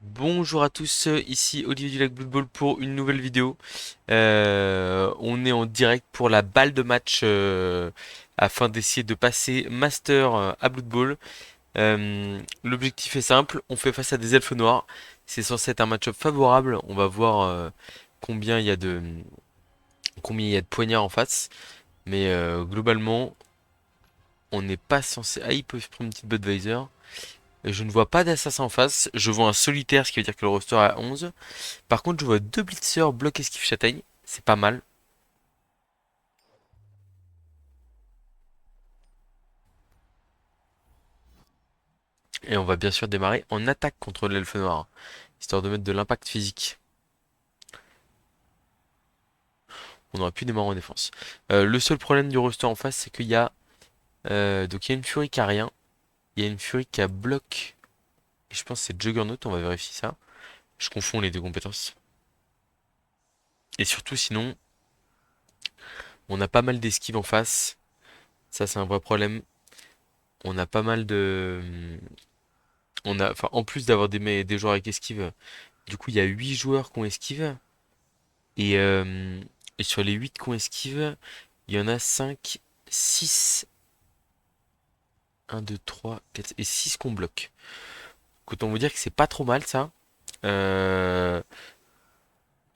Bonjour à tous, ici Olivier du Lac Blood Bowl pour une nouvelle vidéo. On est en direct pour la balle de match afin d'essayer de passer Master à Blood Bowl. L'objectif est simple, on fait face à des elfes noirs. C'est censé être un match-up favorable. On va voir combien il y a de combien il y a de poignards en face. Mais globalement, on n'est pas censé. Ah, il peut se prendre une petite Budweiser. Je ne vois pas d'assassin en face. Je vois un solitaire, ce qui veut dire que le roster est à 11. Par contre, je vois deux blitzers bloc esquive châtaigne. C'est pas mal. Et on va bien sûr démarrer en attaque contre l'elfe noir, histoire de mettre de l'impact physique. On aurait pu démarrer en défense. Le seul problème du roster en face, c'est qu'il y a donc il y a une furie qui a rien. Il y a une furie qui a bloc. Et je pense que c'est Juggernaut. On va vérifier ça. Je confonds les deux compétences. Et surtout, sinon, on a pas mal d'esquives en face. Ça, c'est un vrai problème. On a pas mal de. Enfin, en plus d'avoir des joueurs avec esquive, du coup, il y a 8 joueurs qui ont esquive. Et, euh, et sur les 8 qu'on esquive, il y en a 5, 6, 1, 2, 3, 4 et 6 qu'on bloque. Donc autant vous dire que c'est pas trop mal ça. Euh,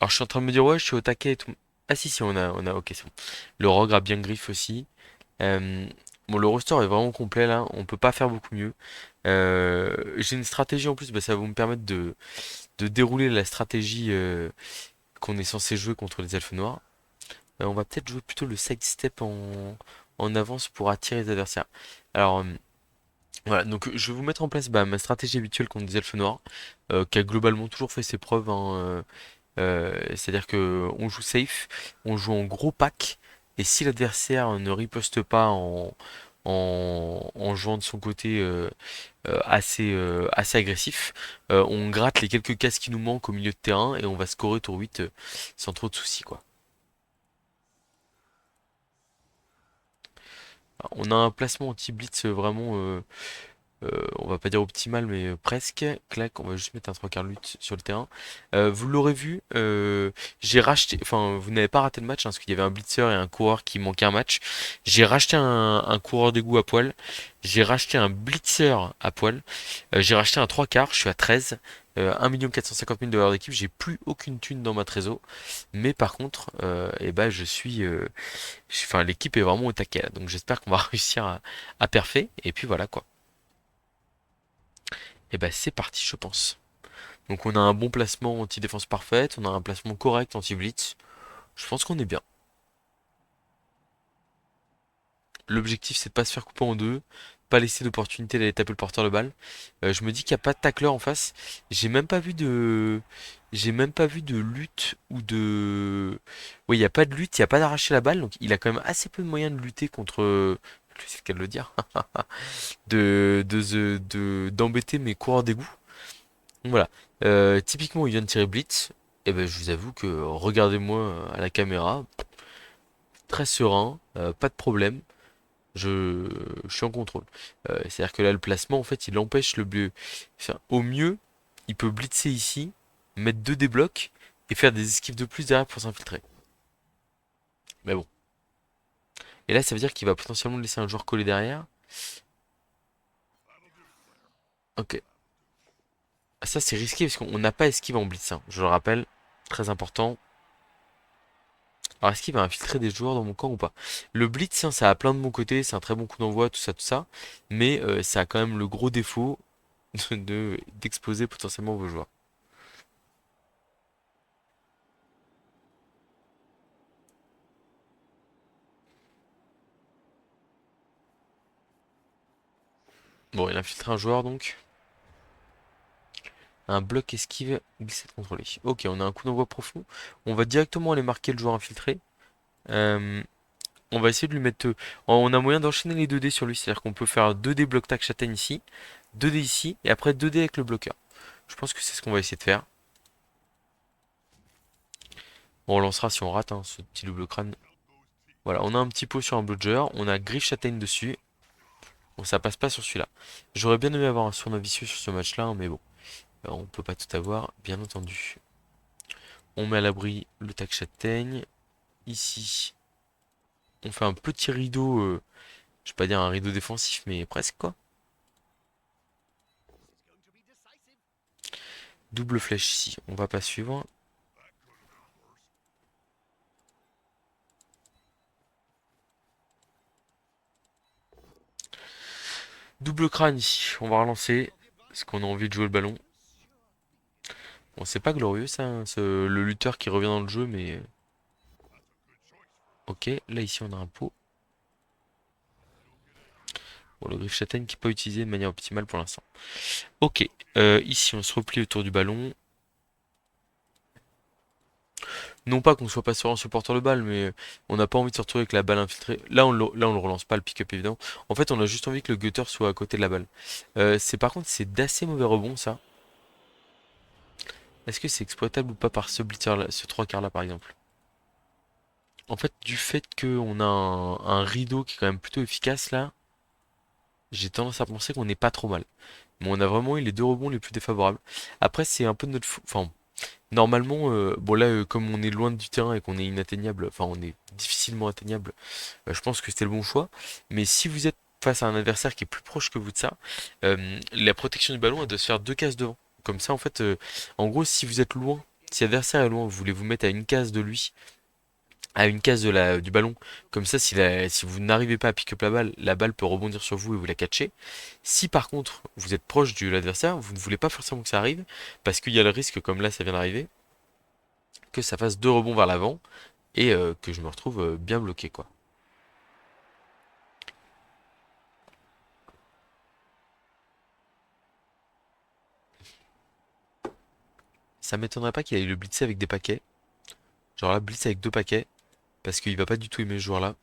Alors je suis en train de me dire ouais je suis au taquet et tout. Ah si on a ok c'est bon. Le Rogue a bien griffe aussi. Euh, Bon le roster est vraiment complet là, on peut pas faire beaucoup mieux. J'ai une stratégie en plus, bah, ça va me permettre de dérouler la stratégie qu'on est censé jouer contre les elfes noirs. On va peut-être jouer plutôt le sidestep en avance pour attirer les adversaires. Alors voilà, donc je vais vous mettre en place ma stratégie habituelle contre des elfes noirs, qui a globalement toujours fait ses preuves, hein. C'est-à-dire que on joue safe, on joue en gros pack, et si l'adversaire ne riposte pas en jouant de son côté assez agressif, on gratte les quelques cases qui nous manquent au milieu de terrain et on va scorer tour 8 sans trop de soucis quoi. On a un placement anti-blitz vraiment, on va pas dire optimal, mais presque. Clac, on va juste mettre un trois quarts lutte sur le terrain. Vous l'aurez vu, j'ai racheté, enfin, vous n'avez pas raté le match, hein, parce qu'il y avait un blitzer et un coureur qui manquait un match. J'ai racheté un coureur d'égout à poil. J'ai racheté un blitzer à poil. J'ai racheté un trois quarts, je suis à 13. 1 450 000 dollars d'équipe, j'ai plus aucune thune dans ma trésor, mais par contre, eh ben, enfin, l'équipe est vraiment au taquet là, donc j'espère qu'on va réussir à perfer, et puis voilà quoi. Et ben c'est parti, je pense. Donc on a un bon placement anti-défense parfaite, on a un placement correct anti-blitz. Je pense qu'on est bien. L'objectif c'est de pas se faire couper en deux, pas laisser d'opportunité d'aller taper le porteur de balle. Je me dis qu'il n'y a pas de tacleur en face. J'ai même pas vu de, j'ai même pas vu de lutte ou de, oui il n'y a pas de lutte, il n'y a pas d'arracher la balle, donc il a quand même assez peu de moyens de lutter contre. C'est le cas de le dire, d'embêter mes coureurs d'égout. Donc voilà. Typiquement, il vient de tirer Blitz. Et ben, je vous avoue que regardez-moi à la caméra, très serein, pas de problème. Je, je suis en contrôle. C'est-à-dire que là, le placement, en fait, il empêche le bleu. Enfin, au mieux, il peut blitzer ici, mettre deux déblocs et faire des esquives de plus derrière pour s'infiltrer. Mais bon. Et là, ça veut dire qu'il va potentiellement laisser un joueur coller derrière. Ok. Ah, ça, c'est risqué parce qu'on n'a pas esquive en blitz, hein. Je le rappelle, très important. Alors est-ce qu'il va infiltrer des joueurs dans mon camp ou pas? Le blitz, hein, ça a plein de bons côtés, c'est un très bon coup d'envoi, tout ça, tout ça. Mais ça a quand même le gros défaut d'exposer potentiellement vos joueurs. Bon, il a infiltré un joueur donc. Un bloc esquive, glissade contrôlée. Ok, on a un coup d'envoi profond. On va directement aller marquer le joueur infiltré. Euh, on va essayer de lui mettre. On a moyen d'enchaîner les 2 dés sur lui, c'est-à-dire qu'on peut faire 2 dés bloc tac châtaigne ici, 2 dés ici, et après 2 dés avec le bloqueur. Je pense que c'est ce qu'on va essayer de faire. Bon, on lancera si on rate, hein, ce petit double crâne. Voilà, on a un petit pot sur un bludger, on a griffe châtaigne dessus. Bon, ça passe pas sur celui-là. J'aurais bien aimé avoir un surnom vicieux sur ce match-là, hein, mais bon. On peut pas tout avoir, bien entendu. On met à l'abri le tac châtaigne. Ici, on fait un petit rideau, je vais pas dire un rideau défensif, mais presque quoi. Double flèche ici, on va pas suivre. Double crâne ici, on va relancer. Parce qu'on a envie de jouer le ballon. Bon, c'est pas glorieux ça, hein, le lutteur qui revient dans le jeu, mais... Ok, là ici on a un pot. Bon, le griffe châtaigne qui n'est pas utilisé de manière optimale pour l'instant. Ok, ici on se replie autour du ballon. Non pas qu'on soit pas serein sur porteur de balle, mais on n'a pas envie de se retrouver avec la balle infiltrée. Là, on le relance pas, le pick-up évidemment. En fait, on a juste envie que le gutter soit à côté de la balle. Par contre, c'est d'assez mauvais rebond ça. Est-ce que c'est exploitable ou pas par ce blitzer là, ce trois quarts là par exemple? En fait, du fait qu'on a un rideau qui est quand même plutôt efficace là, j'ai tendance à penser qu'on n'est pas trop mal. Mais on a vraiment eu les deux rebonds les plus défavorables. Après, c'est un peu de notre Enfin, normalement, bon là, comme on est loin du terrain et qu'on est inatteignable, enfin on est difficilement atteignable, je pense que c'était le bon choix. Mais si vous êtes face à un adversaire qui est plus proche que vous de ça, la protection du ballon, elle doit se faire deux cases devant. Comme ça, en fait, en gros, si vous êtes loin, si l'adversaire est loin, vous voulez vous mettre à une case de lui, à une case du ballon. Comme ça, si vous n'arrivez pas à pick up la balle peut rebondir sur vous et vous la catcher. Si par contre, vous êtes proche de l'adversaire, vous ne voulez pas forcément que ça arrive, parce qu'il y a le risque, comme là ça vient d'arriver, que ça fasse deux rebonds vers l'avant et que je me retrouve bien bloqué quoi. Ça m'étonnerait pas qu'il aille le blitzer avec des paquets. Genre là, blitz avec deux paquets, parce qu'il va pas du tout aimer ce joueur là.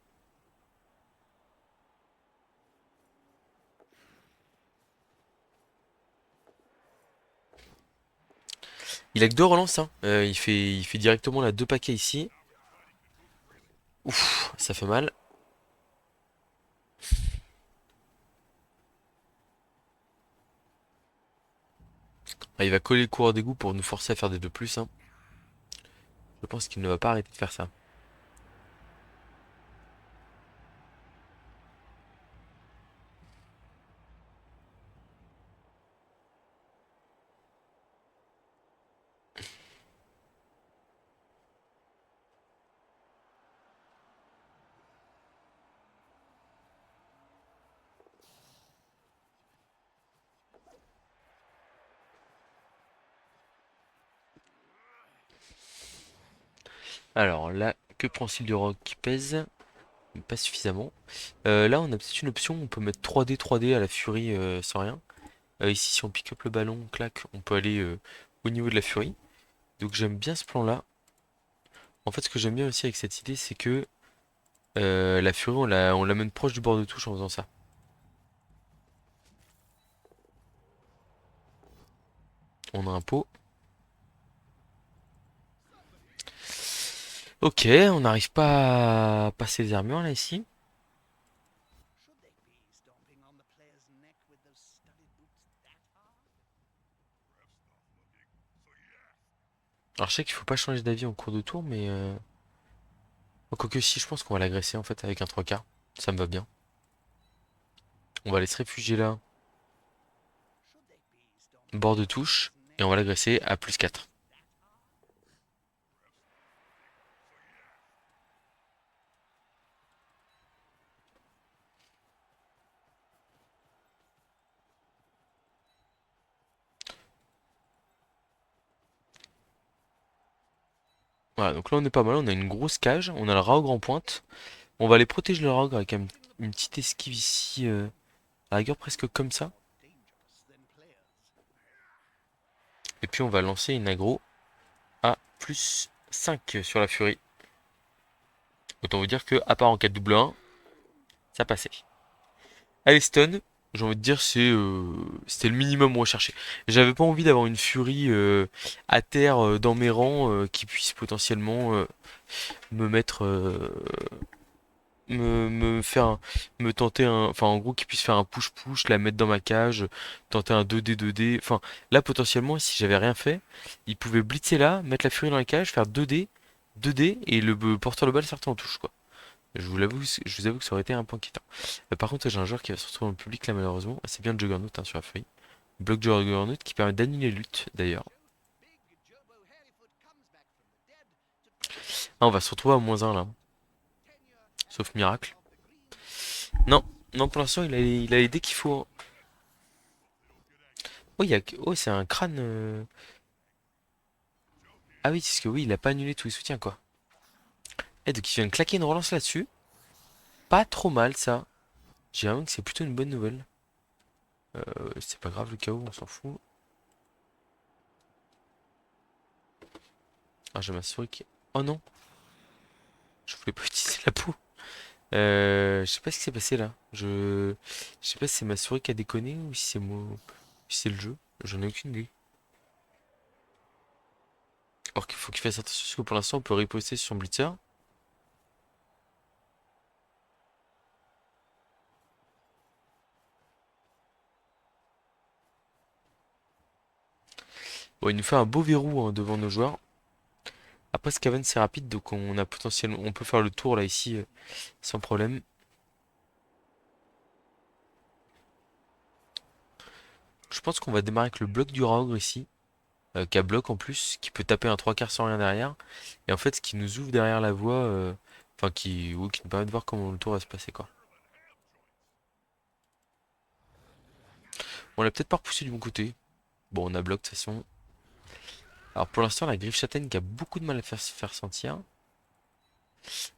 Il a que deux relances, hein. Il fait directement là deux paquets ici. Ouf, ça fait mal. Ah, il va coller le coureur d'égout pour nous forcer à faire des 2 plus, hein. Je pense qu'il ne va pas arrêter de faire ça. Alors là, que prend-il du rock qui pèse? Pas suffisamment. Là, on a peut-être une option, on peut mettre 3D à la furie sans rien. Ici, si on pick up le ballon, clac, on peut aller au niveau de la furie. Donc j'aime bien ce plan-là. En fait, ce que j'aime bien aussi avec cette idée, c'est que la furie, on l'amène proche du bord de touche en faisant ça. On a un pot. Ok, on n'arrive pas à passer les armures là ici. Alors je sais qu'il faut pas changer d'avis en cours de tour, mais... quoique si, je pense qu'on va l'agresser en fait avec un trois quarts. Ça me va bien. On va aller se réfugier là, bord de touche, et on va l'agresser à plus 4. Voilà, donc là on est pas mal, on a une grosse cage, on a le Raog en pointe. On va aller protéger le Raog avec une petite esquive ici, à la rigueur presque comme ça. Et puis on va lancer une aggro à plus 5 sur la Fury. Autant vous dire que, à part en 4 double 1, ça passait. Allez, stun, j'ai envie de dire, c'était le minimum recherché. J'avais pas envie d'avoir une Fury à terre dans mes rangs qui puisse potentiellement me mettre, me faire me tenter un, enfin en gros qu'il puisse faire un push-push, la mettre dans ma cage, tenter un 2D. Enfin là potentiellement si j'avais rien fait, il pouvait blitzer là, mettre la furie dans la cage, faire 2D et le porteur de balle sortait en touche quoi. Je vous avoue que ça aurait été un point inquiétant. Par contre j'ai un joueur qui va se retrouver dans le public là malheureusement, c'est bien Juggernaut hein, sur la furie. Bloc Juggernaut qui permet d'annuler lutte d'ailleurs. Ah, on va se retrouver à -1 là, sauf miracle. Non, non pour l'instant il a les dés qu'il faut, hein. Oh, oh, c'est un crâne. Ah oui, parce que oui, il a pas annulé tous les soutiens, quoi. Et donc, il vient de claquer une relance là-dessus. Pas trop mal, ça. J'ai l'impression que c'est plutôt une bonne nouvelle. C'est pas grave, le KO, on s'en fout. Ah, j'ai ma souris qui... Oh non, je voulais pas utiliser la peau. Je sais pas ce qui s'est passé là. Je sais pas si c'est ma souris qui a déconné ou si c'est moi... si c'est le jeu. J'en ai aucune idée. Or qu'il faut qu'il fasse attention parce que pour l'instant, on peut riposter sur son blitzer. Bon, il nous fait un beau verrou hein, devant nos joueurs. Après, Scaven c'est rapide, donc on a potentiellement, on peut faire le tour là ici sans problème. Je pense qu'on va démarrer avec le bloc du Raogre ici, qui a bloc en plus, qui peut taper un 3/4 sans rien derrière. Et en fait, ce qui nous ouvre derrière la voie, enfin oui, qui nous permet de voir comment le tour va se passer quoi. On l'a peut-être pas repoussé du bon côté. Bon, on a bloc de toute façon. Alors pour l'instant, la griffe châtaigne qui a beaucoup de mal à se faire sentir.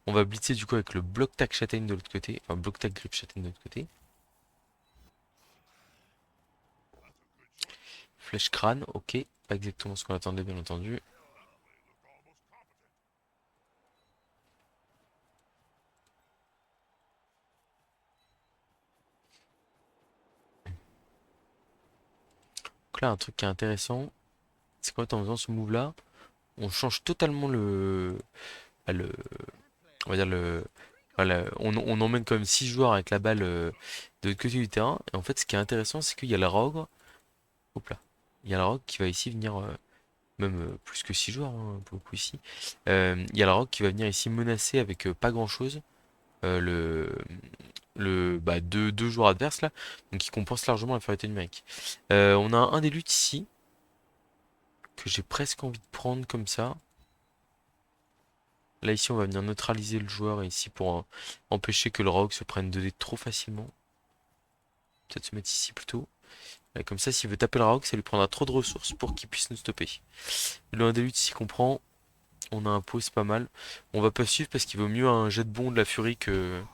On va blitzer du coup avec le bloc tac châtaigne de l'autre côté, enfin bloc tac griffe châtaigne de l'autre côté. Flèche crâne, ok, pas exactement ce qu'on attendait bien entendu. Donc là, un truc qui est intéressant, c'est qu'en fait, en faisant ce move là, on change totalement bah, on va dire voilà, on emmène quand même 6 joueurs avec la balle de l'autre côté du terrain. Et en fait, ce qui est intéressant, c'est qu'il y a le Rogue, hop là, il y a le Rogue qui va ici venir, même plus que 6 joueurs pour le coup ici. Il y a le Rogue qui va venir ici menacer avec pas grand-chose euh, le bah, deux joueurs adverses là, donc qui compense largement l'infériorité numérique. On a un des luttes ici que j'ai presque envie de prendre comme ça. Là ici on va venir neutraliser le joueur ici pour empêcher que le rogue se prenne 2D trop facilement. Peut-être se mettre ici plutôt. Comme ça s'il veut taper le rogue ça lui prendra trop de ressources pour qu'il puisse nous stopper. Le 1 des luttes ici qu'on prend, on a un pot c'est pas mal. On va pas suivre parce qu'il vaut mieux un jet de bond de la furie qu'un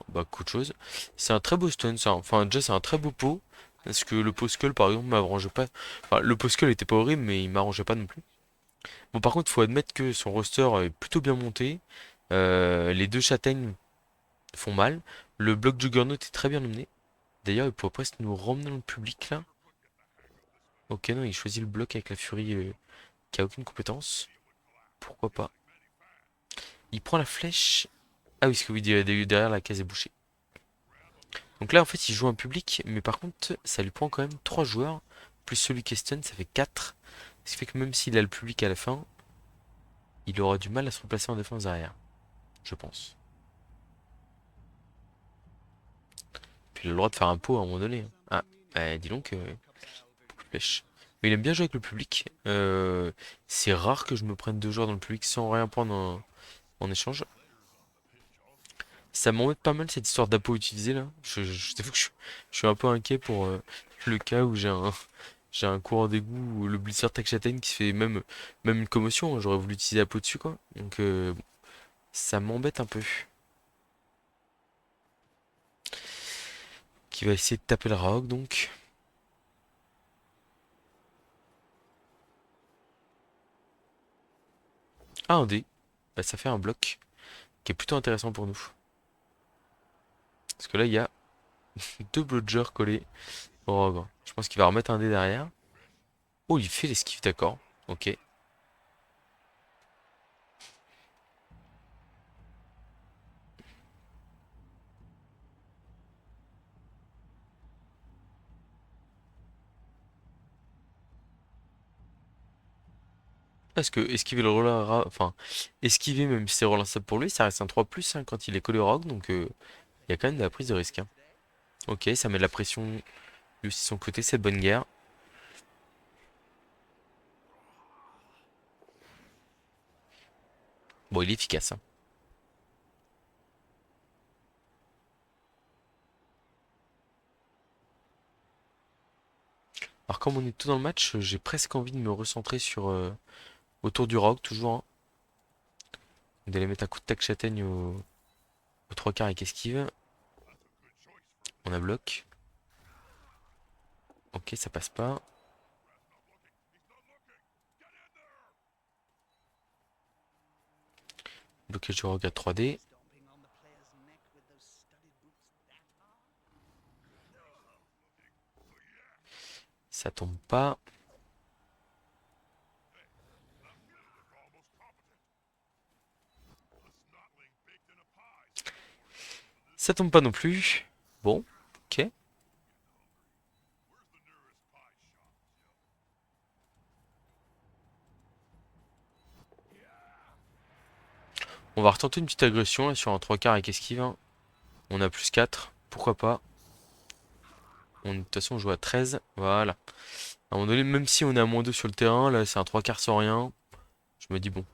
bah, qu'autre chose. C'est un très beau stun ça. Enfin déjà c'est un très beau pot. Parce que le pot skull par exemple m'arrangeait pas. Enfin le pot skull était pas horrible mais il m'arrangeait pas non plus. Bon, par contre, il faut admettre que son roster est plutôt bien monté. Les deux châtaignes font mal. Le bloc Juggernaut est très bien emmené. D'ailleurs, il pourrait presque nous ramener dans le public là. Ok, non, il choisit le bloc avec la furie qui a aucune compétence. Pourquoi pas? Il prend la flèche. Ah oui, parce que oui, derrière la case est bouchée. Donc là, en fait, il joue un public, mais par contre, ça lui prend quand même 3 joueurs. Plus celui qui est stun, ça fait 4. Ce qui fait que même s'il a le public à la fin, il aura du mal à se replacer en défense derrière, je pense. Puis il a le droit de faire un pot à un moment donné, hein. Ah, bah, dis donc, beaucoup de flèches. Mais il aime bien jouer avec le public. C'est rare que je me prenne 2 joueurs dans le public sans rien prendre en échange. Ça m'embête pas mal cette histoire d'appôt utilisé là. Je t'avoue que je suis un peu inquiet pour le cas où j'ai un courant d'égout ou le blitzer Tech Châtaigne qui se fait même une commotion, hein. J'aurais voulu utiliser appôt dessus quoi. Donc bon, ça m'embête un peu. Qui va essayer de taper le Raog donc. Ah un dé. Bah, ça fait un bloc qui est plutôt intéressant pour nous. Parce que là il y a deux blodgers collés au Rogue. Je pense qu'il va remettre un dé derrière. Oh il fait l'esquive d'accord. Ok. Parce que esquiver le roller, enfin, esquiver même si c'est relançable pour lui, ça reste un 3+, hein, quand il est collé au rock, donc il y a quand même de la prise de risque, hein. Ok, ça met de la pression lui aussi de son côté, c'est de bonne guerre. Bon, il est efficace, hein. Alors comme on est tout dans le match, j'ai presque envie de me recentrer sur autour du rock, toujours, hein. D'aller mettre un coup de tac châtaigne au 3 quarts avec esquive. On a bloc. Ok, ça passe pas. Blocage du rock à 3D. Ça tombe pas. Ça tombe pas non plus. Bon, ok. On va retenter une petite agression là sur un 3 quarts avec esquive, hein. On a plus 4. Pourquoi pas. De toute façon, on joue à 13. Voilà. À un moment donné, même si on est à -2 sur le terrain, là c'est un 3 quarts sans rien. Je me dis bon.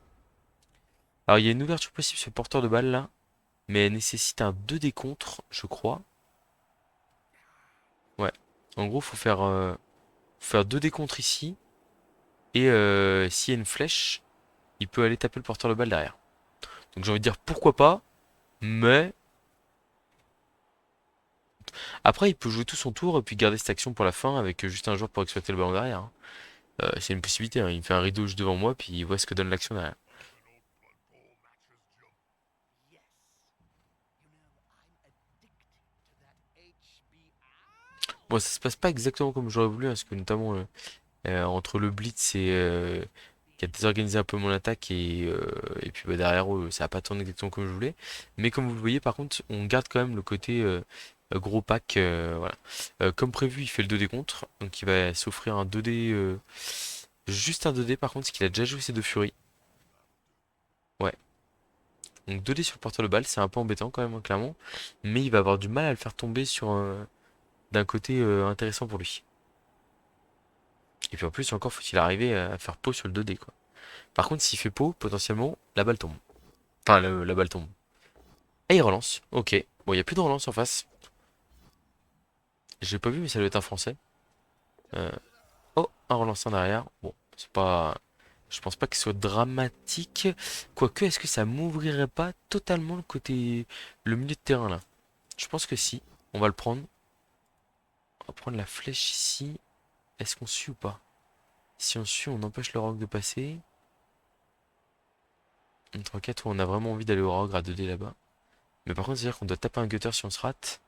Alors il y a une ouverture possible sur le porteur de balle là. Mais elle nécessite un 2D contre, je crois. Ouais. En gros, faut faire 2D contre ici. Et s'il y a une flèche, il peut aller taper le porteur de balle derrière. Donc j'ai envie de dire pourquoi pas. Mais après, il peut jouer tout son tour et puis garder cette action pour la fin avec juste un joueur pour exploiter le ballon derrière, hein. C'est une possibilité, hein. Il me fait un rideau juste devant moi, puis il voit ce que donne l'action derrière. Bon, ça se passe pas exactement comme j'aurais voulu, hein, parce que notamment entre le blitz et qui a désorganisé un peu mon attaque et puis bah, derrière eux, ça a pas tourné exactement comme je voulais. Mais comme vous le voyez, par contre, on garde quand même le côté gros pack. Voilà. Comme prévu, il fait le 2D contre, donc il va s'offrir un 2D, juste un 2D par contre, parce qu'il a déjà joué ses deux furies. Ouais. Donc 2D sur le porteur de balle, c'est un peu embêtant quand même, hein, clairement. Mais il va avoir du mal à le faire tomber sur d'un côté intéressant pour lui. Et puis en plus, encore faut-il arriver à faire pause sur le 2D, quoi. Par contre, s'il fait pot, potentiellement, la balle tombe. Enfin, la balle tombe. Et il relance. Ok. Bon, il n'y a plus de relance en face. J'ai pas vu, mais ça doit être un français. Euh, Oh, un relanceur derrière. Bon, c'est pas. Je pense pas qu'il soit dramatique. Quoique, est-ce que ça m'ouvrirait pas totalement le côté. Le milieu de terrain là? Je pense que si. On va le prendre. On va prendre la flèche ici. Est-ce qu'on suit ou pas? Si on suit, on empêche le rock de passer. Une 3-4 où on a vraiment envie d'aller au rock à 2D là-bas. Mais par contre, c'est-à-dire qu'on doit taper un gutter si on se rate.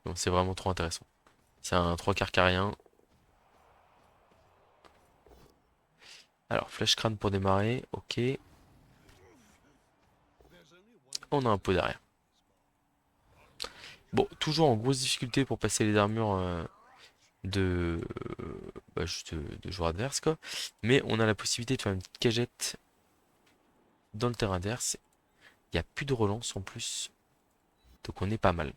Donc c'est vraiment trop intéressant. C'est un 3 quarts carrien. Alors, flèche crâne pour démarrer. Ok. On a un pot derrière. Bon, toujours en grosse difficulté pour passer les armures de, juste de joueurs adverses, quoi. Mais on a la possibilité de faire une petite cagette dans le terrain adverse. Il n'y a plus de relance en plus. Donc on est pas mal.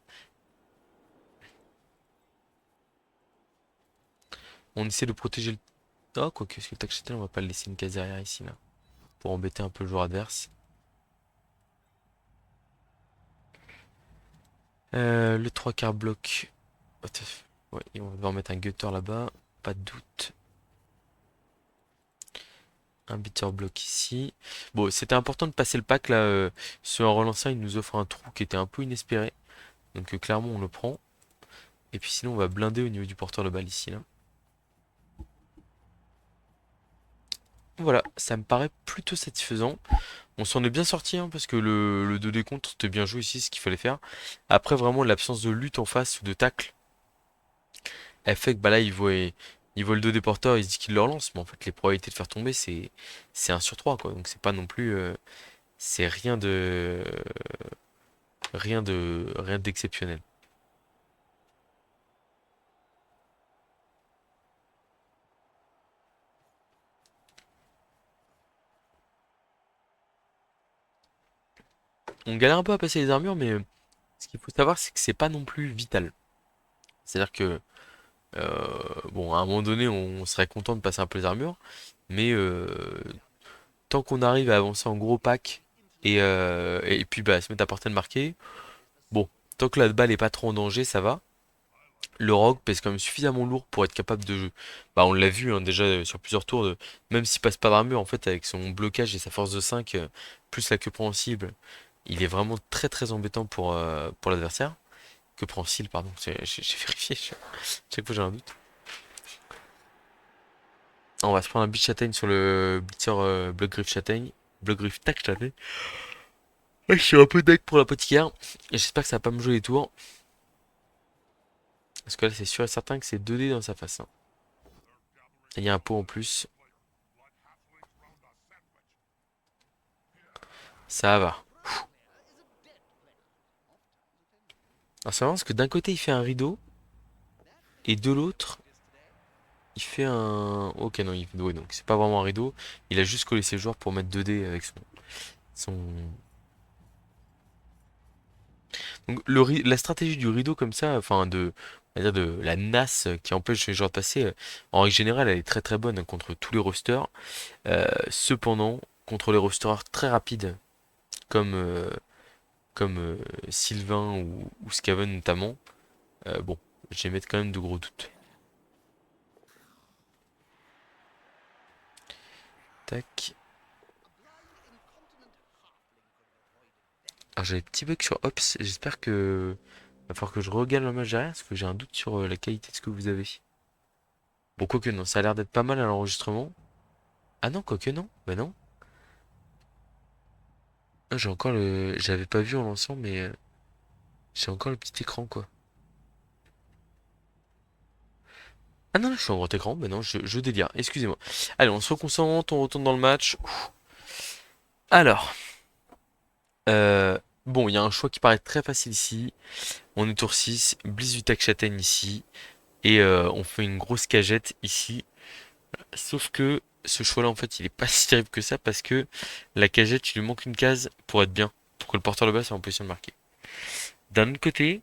On essaie de protéger le... Oh, quoique, parce que le Tac on va pas le laisser une case derrière ici, là. Pour embêter un peu le joueur adverse. Le 3 quarts bloc. Ouais, et on va devoir mettre un gutter là-bas. Pas de doute. Un beater bloc ici. Bon, c'était important de passer le pack là. Sur un relançant, il nous offre un trou qui était un peu inespéré. Donc clairement, on le prend. Et puis sinon, on va blinder au niveau du porteur de balle ici là. Voilà, ça me paraît plutôt satisfaisant. On s'en est bien sorti, hein, parce que le 2D contre était bien joué ici, ce qu'il fallait faire. Après, vraiment, l'absence de lutte en face ou de tacle, elle fait que bah là, il voit le 2D porteur, il se dit qu'il le relance. Mais en fait, les probabilités de faire tomber, c'est 1 sur 3 quoi. Donc c'est pas non plus. C'est rien d'exceptionnel. On galère un peu à passer les armures, mais ce qu'il faut savoir, c'est que c'est pas non plus vital. C'est-à-dire que, bon, à un moment donné, on serait content de passer un peu les armures, mais tant qu'on arrive à avancer en gros pack et puis bah, se mettre à portée de marquer, bon, tant que la balle est pas trop en danger, ça va. Le rogue pèse quand même suffisamment lourd pour être capable de... Bah on l'a vu hein, déjà sur plusieurs tours, même s'il passe pas d'armure, en fait avec son blocage et sa force de 5 plus la queue préhensible, il est vraiment très très embêtant pour l'adversaire. Queue préhensible, pardon, j'ai vérifié, chaque fois j'ai un doute. On va se prendre un beat châtaigne sur le blitzer bloc griffe châtaigne. Bloc griffe tac châtaigne. Ouais, je suis un peu deck pour l'apothicaire. Et j'espère que ça va pas me jouer les tours. Parce que là c'est sûr et certain que c'est 2D dans sa face, hein. Et il y a un pot en plus. Ça va. Alors c'est marrant parce que d'un côté il fait un rideau et de l'autre il fait un... Ok non, ouais, donc c'est pas vraiment un rideau. Il a juste collé ses joueurs pour mettre 2D avec son... Donc la stratégie du rideau comme ça, enfin on va dire de la nasse qui empêche les joueurs de passer, en règle générale elle est très très bonne contre tous les rosters. Cependant, contre les rosters très rapides comme, comme Sylvain ou Scaven notamment, bon, je vais mettre quand même de gros doutes. Tac. Alors j'ai des petits bugs sur Ops, j'espère que... Va falloir que je regarde le match derrière, parce que j'ai un doute sur la qualité de ce que vous avez. Bon, quoique non, ça a l'air d'être pas mal à l'enregistrement. Ah non, quoique non, bah non. Ah, j'ai encore le... J'avais pas vu en lançant, mais j'ai encore le petit écran, quoi. Ah non, là, je suis en grand écran, bah non, je délire, excusez-moi. Allez, on se reconcentre, on retourne dans le match. Alors, bon, il y a un choix qui paraît très facile ici. On est tour 6, Blizz du Tac Châtaigne ici. Et on fait une grosse cagette ici. Sauf que ce choix-là, en fait, il est pas si terrible que ça parce que la cagette, il lui manque une case pour être bien. Pour que le porteur de balle soit en position de marquer. D'un autre côté,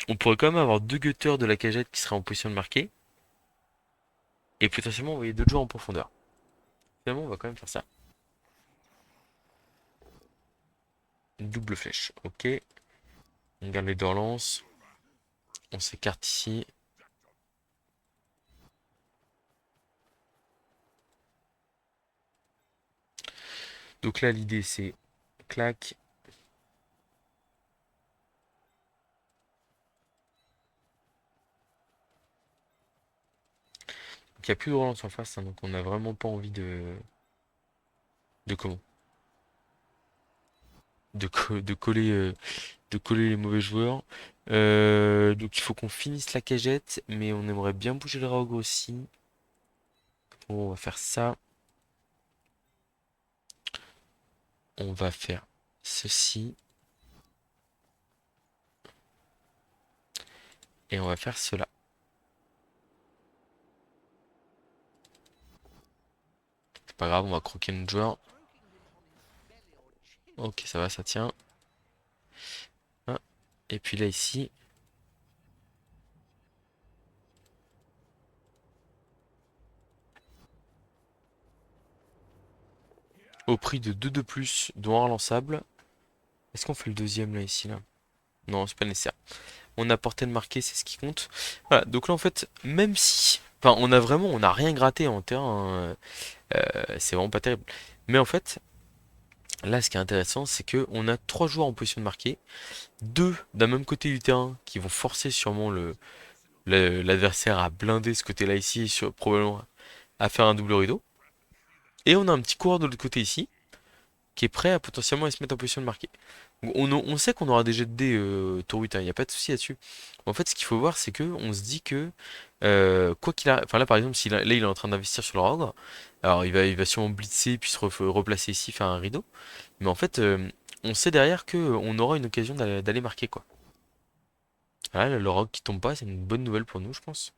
on pourrait quand même avoir deux gutters de la cagette qui seraient en position de marquer. Et potentiellement envoyer deux joueurs en profondeur. Finalement, on va quand même faire ça. Une double flèche. Ok. On garde les deux relances. On s'écarte ici. Donc là, l'idée, c'est clac. Donc il n'y a plus de relance en face, hein, donc on n'a vraiment pas envie de comment? De coller les mauvais joueurs. Donc il faut qu'on finisse la cagette, mais on aimerait bien bouger le rogue aussi. Bon, on va faire ça. On va faire ceci. Et on va faire cela. C'est pas grave, on va croquer notre joueur. Ok, ça va, ça tient. Ah, et puis là, ici, au prix de 2 de plus, dont un relançable. Est-ce qu'on fait le deuxième là, ici, là? Non, c'est pas nécessaire. On a porté de marquer, c'est ce qui compte. Voilà, donc là, en fait, même si... Enfin, on n'a rien gratté en terrain, hein, c'est vraiment pas terrible. Mais en fait, là, ce qui est intéressant, c'est que on a trois joueurs en position de marquer, deux d'un même côté du terrain qui vont forcer sûrement l'adversaire à blinder ce côté-là ici, probablement à faire un double rideau. Et on a un petit coureur de l'autre côté ici, qui est prêt à potentiellement se mettre en position de marquer. Donc, on sait qu'on aura des jets de dés tour 8, il n'y a pas de souci là-dessus. En fait, ce qu'il faut voir, c'est que on se dit que, quoi qu'il arrive, enfin là par exemple, là il est en train d'investir sur le rogue, alors il va sûrement blitzer, puis replacer ici, faire un rideau. Mais en fait, on sait derrière que on aura une occasion d'aller marquer quoi. Ah, là, le rogue qui tombe pas, c'est une bonne nouvelle pour nous, je pense.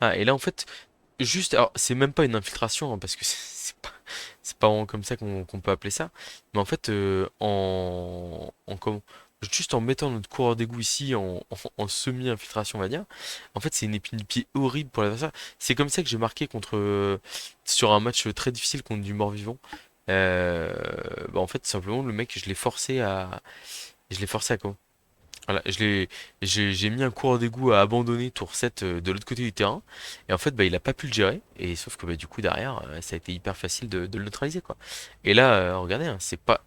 Ah, et là, en fait, juste, alors, c'est même pas une infiltration, hein, parce que c'est pas vraiment comme ça qu'on peut appeler ça. Mais en fait, juste en mettant notre coureur d'égout ici, en semi-infiltration, on va dire, en fait, c'est une épine du pied horrible pour l'adversaire. C'est comme ça que j'ai marqué sur un match très difficile contre du mort-vivant. Euh, Bah, en fait, simplement, le mec, je l'ai forcé à comment? Voilà, j'ai mis un coureur d'égout à abandonner tour 7 de l'autre côté du terrain. Et en fait, bah, il a pas pu le gérer. Et sauf que bah, du coup, derrière, ça a été hyper facile de le neutraliser, quoi. Et là, regardez, hein, c'est pas.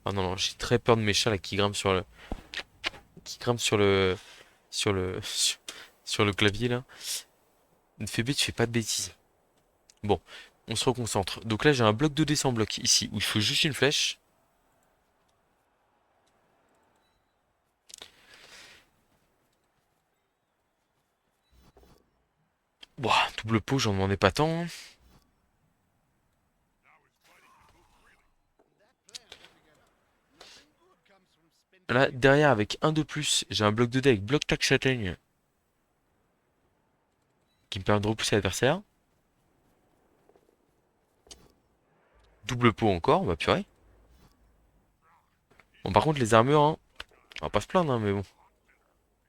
Oh non, non, j'ai très peur de mes chats là, qui grimpent sur le, sur le clavier là. Phébé, tu fais pas de bêtises. Bon, on se reconcentre. Donc là, j'ai un bloc 2D sans bloc ici, où il faut juste une flèche. Ouah, double pot, j'en demandais pas tant, hein. Là, derrière, avec un de plus, j'ai un bloc 2D avec bloc tac châtaigne qui me permet de repousser l'adversaire. Double pot encore, bah purée. Bon, par contre, les armures, hein, on va pas se plaindre, hein, mais bon.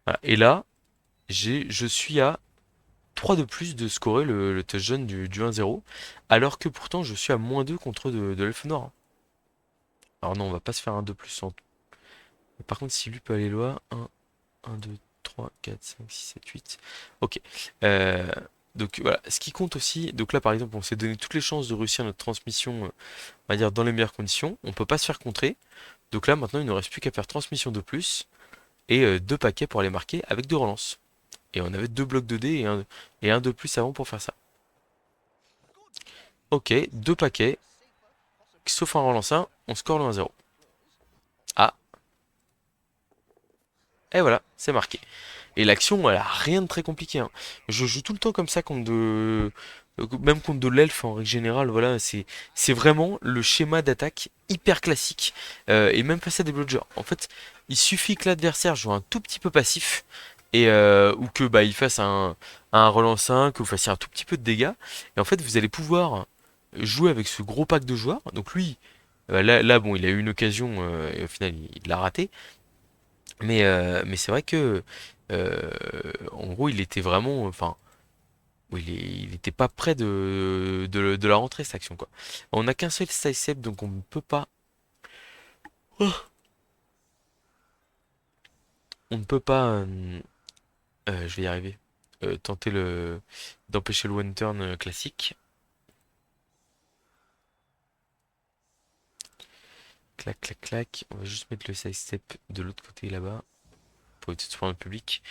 Voilà. Et là, je suis à 3 de plus de scorer le touchdown du 1-0, alors que pourtant, je suis à moins 2 contre de l'Elfe Noir, hein. Alors non, on va pas se faire un de plus. Par contre, si lui peut aller loin, 1, 2, 3, 4, 5, 6, 7, 8. Ok. Euh, donc voilà, ce qui compte aussi, donc là par exemple, on s'est donné toutes les chances de réussir notre transmission, on va dire dans les meilleures conditions. On peut pas se faire contrer. Donc là maintenant, il ne reste plus qu'à faire transmission de plus et deux paquets pour aller marquer avec deux relances. Et on avait deux blocs de dés et un de plus avant pour faire ça. Ok, deux paquets, sauf un relance 1, on score le 1-0. Ah, et voilà, c'est marqué. Et l'action, elle a rien de très compliqué, hein. Je joue tout le temps comme ça même contre de l'elfe en règle générale, voilà, c'est vraiment le schéma d'attaque hyper classique, et même face à des blodgers. En fait, il suffit que l'adversaire joue un tout petit peu passif et ou que bah il fasse un relance 5, que vous fassiez un tout petit peu de dégâts, et en fait vous allez pouvoir jouer avec ce gros pack de joueurs. Donc lui, là bon, il a eu une occasion et au final il l'a raté. Mais c'est vrai que, euh, en gros, il était vraiment, enfin, oui, il était pas près de la rentrée cette action quoi. On n'a qu'un seul sidestep donc on ne peut pas, on ne peut pas, je vais y arriver, tenter d'empêcher le one turn classique. Clac, clac, clac. On va juste mettre le sidestep de l'autre côté là-bas pour éviter de se prendre le public.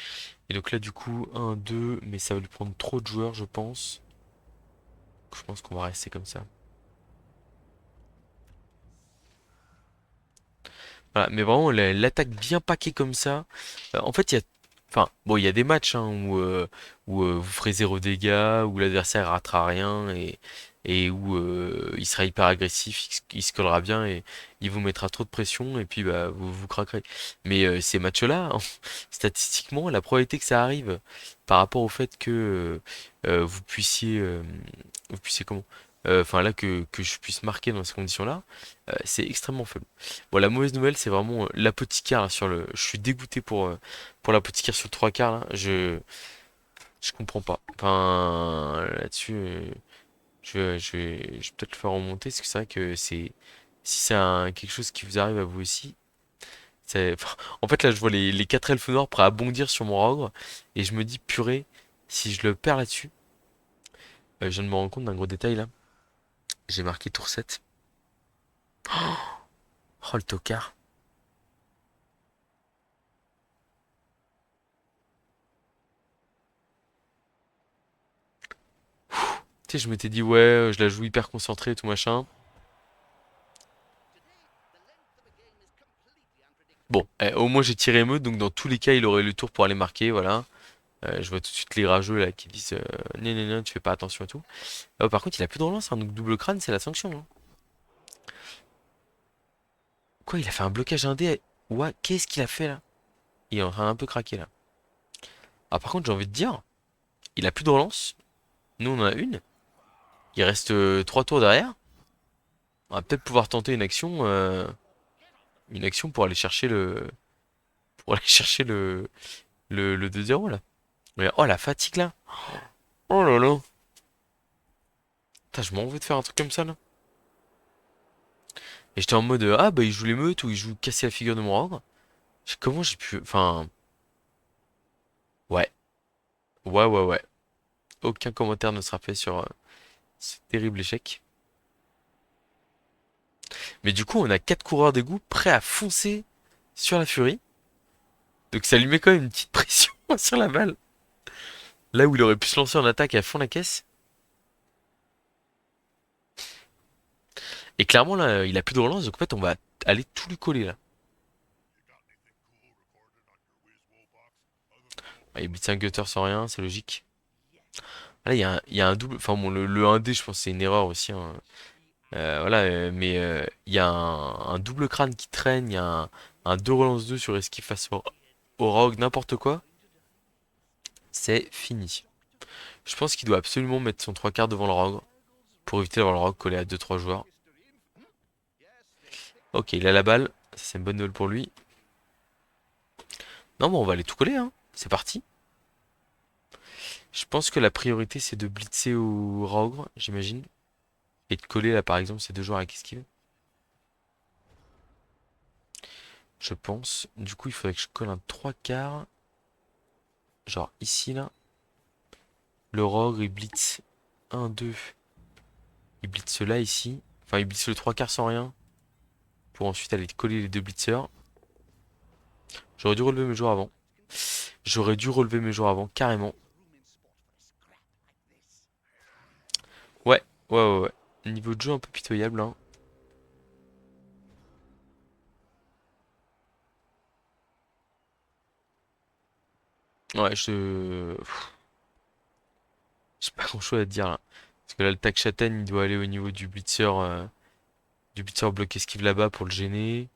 Et donc là, du coup, un 2 mais ça va lui prendre trop de joueurs, je pense. Je pense qu'on va rester comme ça. Voilà, mais vraiment l'attaque bien paquée comme ça. En fait, enfin, bon, il y a des matchs hein, où vous ferez zéro dégâts, où l'adversaire ratera rien et où il sera hyper agressif, il se collera bien et il vous mettra trop de pression et puis bah vous craquerez. Mais ces matchs-là, statistiquement, la probabilité que ça arrive par rapport au fait que vous puissiez comment? Enfin là que je puisse marquer dans ces conditions-là, c'est extrêmement faible. Bon, la mauvaise nouvelle, c'est vraiment l'apothicaire là, sur le. Je suis dégoûté pour l'apothicaire sur le 3 quarts là. Je comprends pas. Enfin, là-dessus, je vais peut-être le faire remonter parce que c'est vrai que si c'est quelque chose qui vous arrive à vous aussi, enfin, en fait là, je vois les 4 elfes noirs prêts à bondir sur mon ogre et je me dis purée, si je le perds là-dessus, je viens de me rendre compte d'un gros détail là. J'ai marqué tour 7. Oh le tocard. Tu sais, je m'étais dit ouais, je la joue hyper concentrée et tout machin. Bon, au moins j'ai tiré émeute, donc dans tous les cas, il aurait eu le tour pour aller marquer, voilà. Je vois tout de suite les rageux là qui disent non, tu fais pas attention et tout. Par contre, il a plus de relance, hein, donc double crâne, c'est la sanction, hein. Quoi, il a fait un blocage indé? Ouais, qu'est-ce qu'il a fait là? Il est en train d'un peu craquer là. Ah, par contre, j'ai envie de dire, Il a plus de relance. Nous, on en a une. Il reste 3 tours derrière. On va peut-être pouvoir tenter une action pour aller chercher pour aller chercher le 2-0 là. Mais, oh la fatigue là. Oh là là. Putain, je m'en veux de faire un truc comme ça là. Et j'étais en mode ah bah il joue l'émeute ou il joue casser la figure de mon ogre. Comment j'ai pu. Enfin. Ouais. Ouais. Aucun commentaire ne sera fait sur ce terrible échec. Mais du coup, on a 4 coureurs d'égout prêts à foncer sur la Furie. Donc ça lui met quand même une petite pression sur la balle. Là où il aurait pu se lancer en attaque à fond la caisse. Et clairement là, il a plus de relance, donc en fait on va aller tout lui coller là. Ah, il blitz un gutter sans rien, c'est logique. Ah, là, il y a un double. Enfin bon, le 1D, je pense que c'est une erreur aussi, hein. Voilà, mais il y a un double crâne qui traîne, il y a un 2 relance 2 sur esquive face au rogue, n'importe quoi. C'est fini. Je pense qu'il doit absolument mettre son 3 quarts devant le rogue pour éviter d'avoir le rogue collé à 2-3 joueurs. Ok, il a la balle. Ça, c'est une bonne nouvelle pour lui. Non, bon, on va aller tout coller, hein. C'est parti. Je pense que la priorité, c'est de blitzer au rogue, j'imagine. Et de coller, là, par exemple, ces deux joueurs avec esquive. Je pense. Du coup, il faudrait que je colle un 3 quarts. Genre ici, là. Le rogue, il blitz 1, 2. Il blitz là, ici. Enfin, il blitz le 3 quarts sans rien. Pour ensuite aller coller les deux blitzers. J'aurais dû relever mes joueurs avant. J'aurais dû relever mes joueurs avant, carrément. Ouais. Niveau de jeu un peu pitoyable, hein. Ouais, j'ai pas grand chose à te dire là. Parce que là, le tac châtaigne, il doit aller au niveau du blitzer bloc esquive là-bas pour le gêner.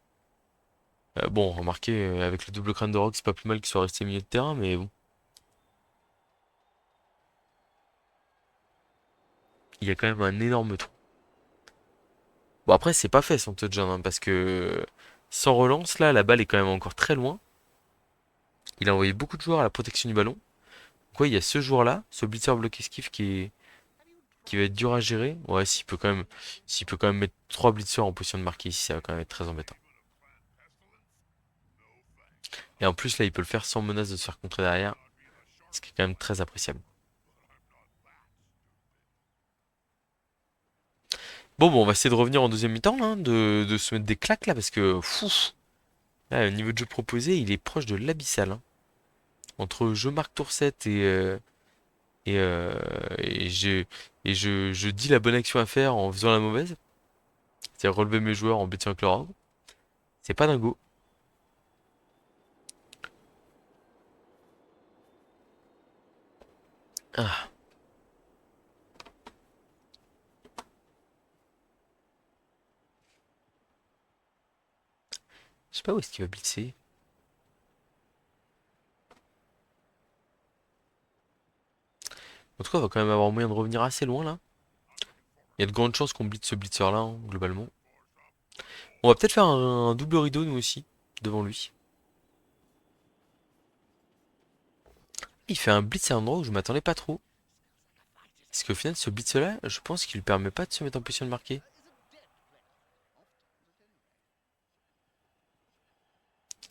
Bon, remarquez, avec le double crâne de rock, c'est pas plus mal qu'il soit resté au milieu de terrain, mais bon. Il y a quand même un énorme trou. Bon, après, c'est pas fait son touchdown, hein, parce que sans relance, là, la balle est quand même encore très loin. Il a envoyé beaucoup de joueurs à la protection du ballon. Donc, ouais, il y a ce joueur-là, ce blitzer bloc esquive qui va être dur à gérer. Ouais, s'il peut quand même mettre 3 blitzers en position de marquer ici, ça va quand même être très embêtant. Et en plus, là, il peut le faire sans menace de se faire contrer derrière, ce qui est quand même très appréciable. Bon, on va essayer de revenir en deuxième mi-temps, là, hein, de se mettre des claques, là, parce que, fou, là, le niveau de jeu proposé, il est proche de l'abyssal, hein. Entre je marque tour 7 et, euh, et, je dis la bonne action à faire en faisant la mauvaise, c'est-à-dire relever mes joueurs en blitzant avec leur ordre, c'est pas dingo. Ah, je sais pas où est-ce qu'il va blitzer. En tout cas, on va quand même avoir moyen de revenir assez loin, là. Il y a de grandes chances qu'on blitz ce blitzer-là, hein, globalement. On va peut-être faire un double rideau, nous aussi, devant lui. Il fait un blitz à un endroit où je m'attendais pas trop. Parce qu'au final, ce blitz-là, je pense qu'il lui permet pas de se mettre en position de marquer.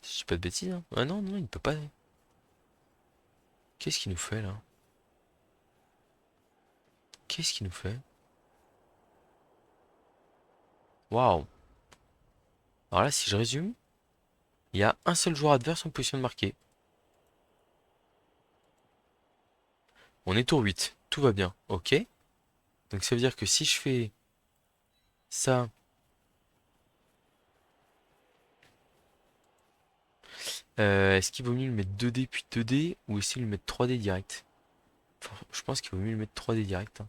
Si je dis pas de bêtises, hein. Ah non, il peut pas. Qu'est-ce qu'il nous fait, là? Qu'est-ce qu'il nous fait? Waouh. Alors là, si je résume, il y a un seul joueur adverse en position de marquer. On est tour 8. Tout va bien. Ok. Donc ça veut dire que si je fais ça, est-ce qu'il vaut mieux le mettre 2D puis 2D ou est-ce qu'il le mettre 3D direct? Enfin, je pense qu'il vaut mieux le mettre 3D direct, hein.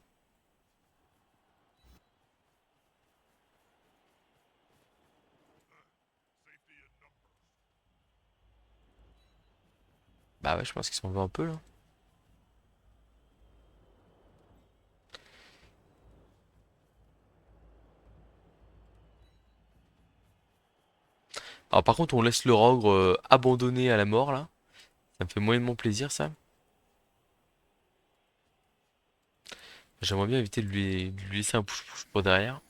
Bah ouais, je pense qu'il s'en va un peu là. Alors par contre, on laisse le Rogre abandonné à la mort, là. Ça me fait moyennement plaisir, ça. J'aimerais bien éviter de lui laisser un push-push pour derrière.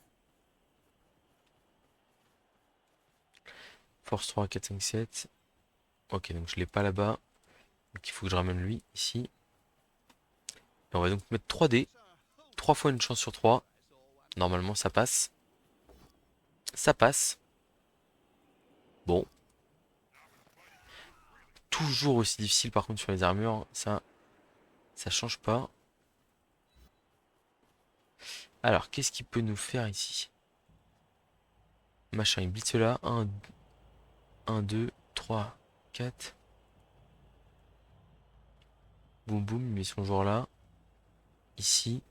Force 3, 4, 5, 7. Ok, donc je l'ai pas là-bas. Donc il faut que je ramène lui, ici. Et on va donc mettre 3 dés. 3 fois une chance sur 3. Normalement, ça passe. Ça passe. Bon. Toujours aussi difficile, par contre, sur les armures. Ça change pas. Alors, qu'est-ce qu'il peut nous faire ici? Machin, il blitz là. 1, 2, 3, 4. Boum boum, il met son joueur là. Ici.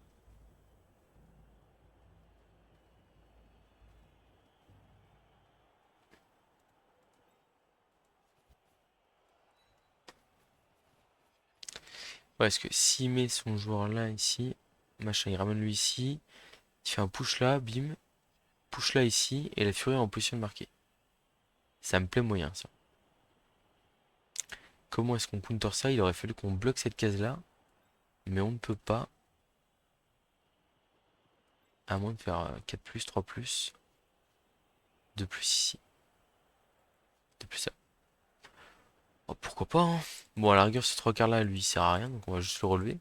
Ouais, est-ce que s'il met son joueur là, ici. Machin, il ramène lui ici. Il fait un push là, bim. Push là ici. Et la furie est en position de marquer. Ça me plaît moyen, ça. Comment est-ce qu'on counter ça? Il aurait fallu qu'on bloque cette case là. Mais on ne peut pas. À moins de faire 4 plus, 3 plus. 2 plus ici. 2 plus ça. Oh, pourquoi pas, hein. Bon, à la rigueur, ce 3 quarts là, lui, il sert à rien. Donc on va juste le relever.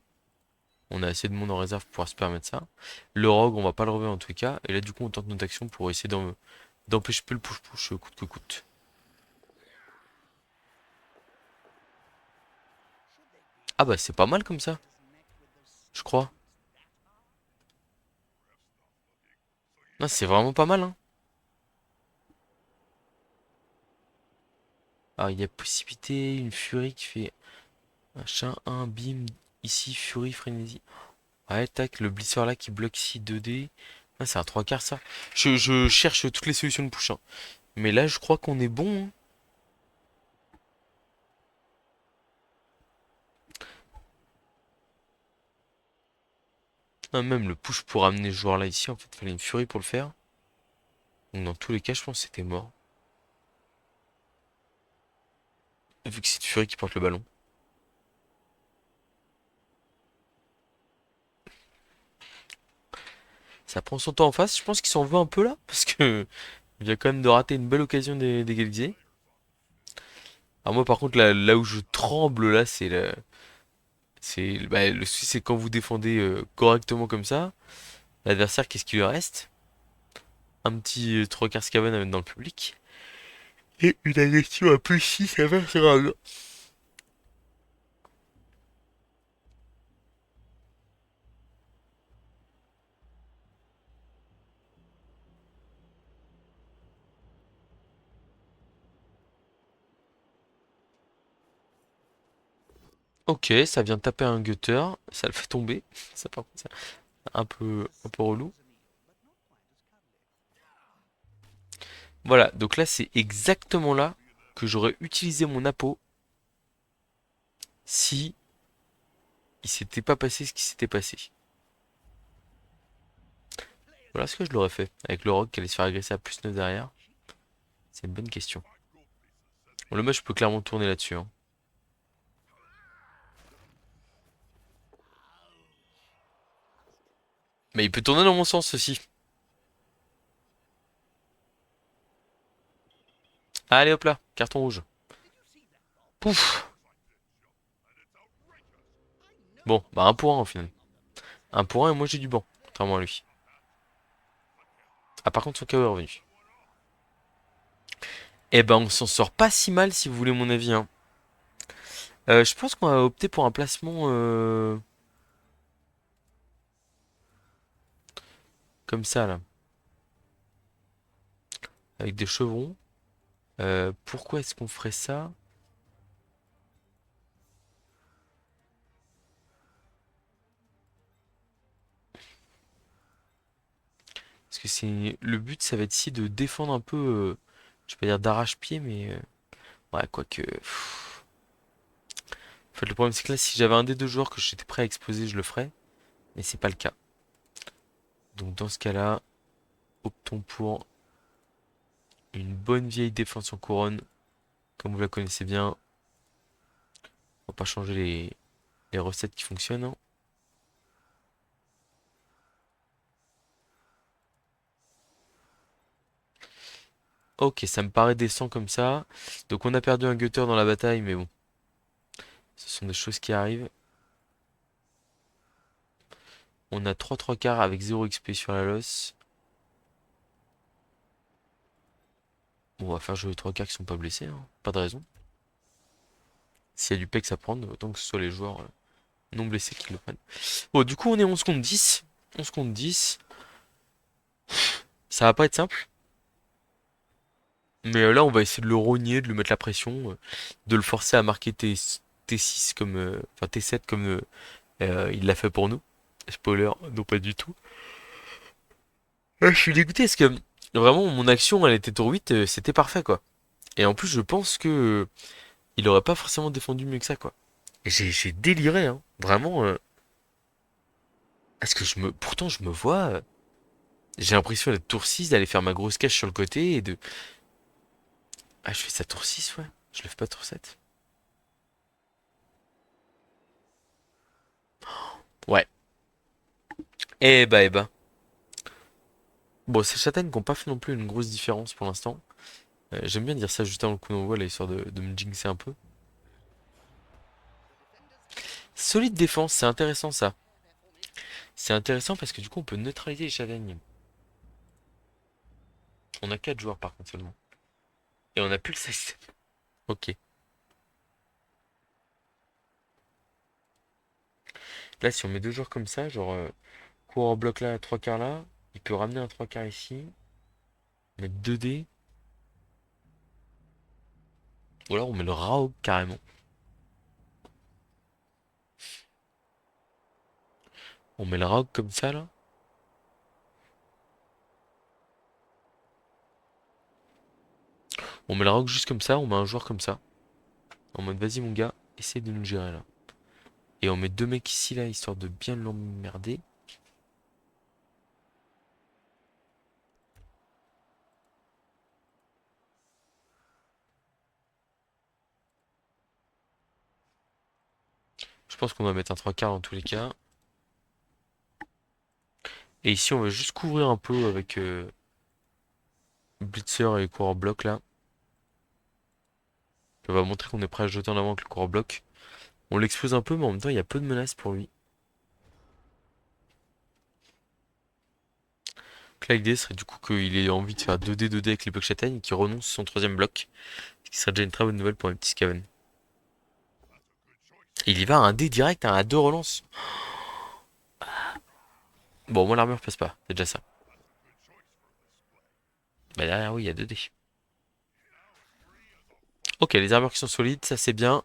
On a assez de monde en réserve pour pouvoir se permettre ça. Le rogue, on va pas le relever en tout cas. Et là, du coup, on tente notre action pour essayer d'empêcher peu le push-push coûte que coûte. Ah bah, c'est pas mal comme ça, je crois. Non, c'est vraiment pas mal, hein. Alors, il y a possibilité, une furie qui fait machin, un bim, ici, furie, frénésie. Ouais, tac, le blitzer là qui bloque ici 2D. Ah, c'est un 3 quarts ça. Je cherche toutes les solutions de push, hein. Mais là, je crois qu'on est bon, hein. Ah, même le push pour amener ce joueur là ici, en fait, il fallait une furie pour le faire. Donc, dans tous les cas, je pense que c'était mort. Vu que c'est une furie qui porte le ballon. Ça prend son temps en face. Je pense qu'il s'en veut un peu là. Parce que il vient quand même de rater une belle occasion d'égaliser. Alors moi par contre là où je tremble là c'est bah, le souci c'est quand vous défendez correctement comme ça, l'adversaire qu'est-ce qu'il lui reste? Un petit 3 quarts scaven à mettre dans le public. Et une agression un peu si ça va sur un. Ok, ça vient de taper un gutter, ça le fait tomber. Ça par contre c'est un peu relou. Voilà, donc là c'est exactement là que j'aurais utilisé mon appôt si il s'était pas passé ce qui s'était passé. Voilà ce que je l'aurais fait. Avec le rock qui allait se faire agresser à plus 9 derrière. C'est une bonne question. Bon, le match peut clairement tourner là-dessus, hein. Mais il peut tourner dans mon sens aussi. Allez hop là, carton rouge. Pouf. Bon, bah un pour un au final. Un pour un et moi j'ai du banc, contrairement à lui. Ah par contre son KO est revenu. Eh ben on s'en sort pas si mal si vous voulez mon avis, hein. Je pense qu'on va opter pour un placement comme ça là. Avec des chevrons. Pourquoi est-ce qu'on ferait ça? Parce que c'est le but, ça va être ici de défendre un peu, je vais pas dire d'arrache-pied, mais ouais, quoique. En fait, le problème, c'est que là, si j'avais un des deux joueurs que j'étais prêt à exposer, je le ferais. Mais c'est pas le cas. Donc, dans ce cas-là, optons pour Une bonne vieille défense en couronne, comme vous la connaissez bien. On va pas changer les recettes qui fonctionnent, hein. Ok, ça me paraît décent comme ça. Donc on a perdu un gutter dans la bataille, mais bon, ce sont des choses qui arrivent. On a 3 quarts avec 0 XP sur la loss. Bon, on va faire jouer les 3 quarts qui sont pas blessés, hein. Pas de raison. S'il y a du pex à prendre, autant que ce soit les joueurs non blessés qui le prennent. Bon, du coup, on est 11 contre 10. 11 contre 10. Ça va pas être simple. Mais là, on va essayer de le rogner, de lui mettre la pression, de le forcer à marquer T6 comme, enfin T7 comme il l'a fait pour nous. Spoiler, non pas du tout. Je suis dégoûté parce que vraiment mon action, elle était tour 8, c'était parfait quoi. Et en plus, je pense que il aurait pas forcément défendu mieux que ça quoi. Et j'ai déliré hein. Vraiment. Parce que pourtant je me vois. J'ai l'impression d'être tour 6, d'aller faire ma grosse cache sur le côté et de. Ah, je fais ça tour 6 ouais. Je le fais pas tour 7. Ouais. Eh bah. Bon, ces châtaignes qui ont pas fait non plus une grosse différence pour l'instant. J'aime bien dire ça juste avant le coup d'envoi, là, histoire de me jinxer un peu. Solide défense, c'est intéressant ça. C'est intéressant parce que du coup on peut neutraliser les châtaignes. On a 4 joueurs par contre seulement. Et on a plus le 16. Ok. Là si on met deux joueurs comme ça, genre coureur bloc là, 3 quarts là, il peut ramener un 3 quarts ici, mettre 2 dés, ou alors on met le Raog carrément. On met le Raog comme ça là. On met le Raog juste comme ça, on met un joueur comme ça. En mode vas-y mon gars, essaye de nous gérer là. Et on met deux mecs ici là, histoire de bien l'emmerder. Je pense qu'on va mettre un 3 quarts dans tous les cas. Et ici on va juste couvrir un peu avec Blitzer et coureur bloc là. On va montrer qu'on est prêt à jeter en avant avec le coureur bloc. On l'expose un peu, mais en même temps, il y a peu de menaces pour lui. Donc là, l'idée serait du coup qu'il ait envie de faire 2D, 2D avec les blocs châtaignes et qu'il renonce à son troisième bloc. Ce qui serait déjà une très bonne nouvelle pour un petit Skaven. Et il y va à un dé direct, hein, à deux relances. Bon, moi l'armure passe pas, c'est déjà ça. Bah derrière, oui, il y a 2 dés. Ok, les armures qui sont solides, ça c'est bien.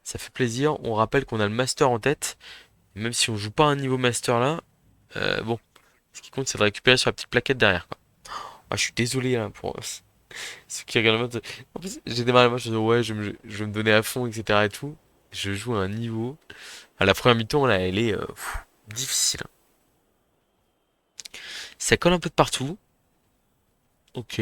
Ça fait plaisir. On rappelle qu'on a le master en tête. Même si on joue pas à un niveau master là, bon, ce qui compte c'est de récupérer sur la petite plaquette derrière quoi. Ah, je suis désolé là pour ceux qui regardent le match. En plus, j'ai démarré le match, je me dis ouais, je vais me donner à fond, etc. et tout. Je joue à un niveau. À la première mi-temps, là, elle est difficile. Ça colle un peu de partout. Ok.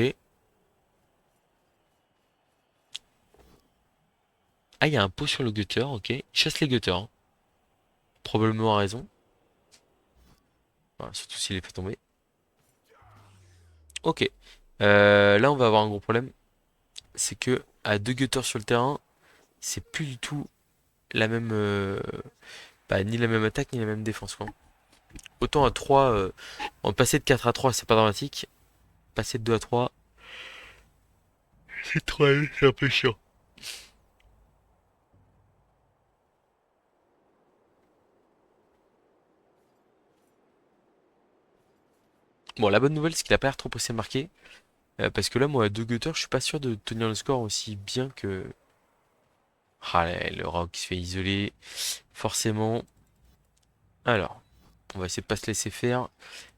Ah, il y a un pot sur le gutter, ok. Il chasse les gutters, hein. Probablement à raison. Voilà, surtout s'il est fait tomber. Ok. Là, on va avoir un gros problème. C'est que à deux gutters sur le terrain, c'est plus du tout la même. Bah, ni la même attaque, ni la même défense, quoi. Autant à 3, en passer de 4 à 3, c'est pas dramatique. Passer de 2 à 3, c'est un peu chiant. Bon, la bonne nouvelle, c'est qu'il a pas l'air trop pressé de marquer. Parce que là, moi, à 2 gutters, je suis pas sûr de tenir le score aussi bien que. Ah, le rock qui se fait isoler. Forcément. Alors, on va essayer de pas se laisser faire.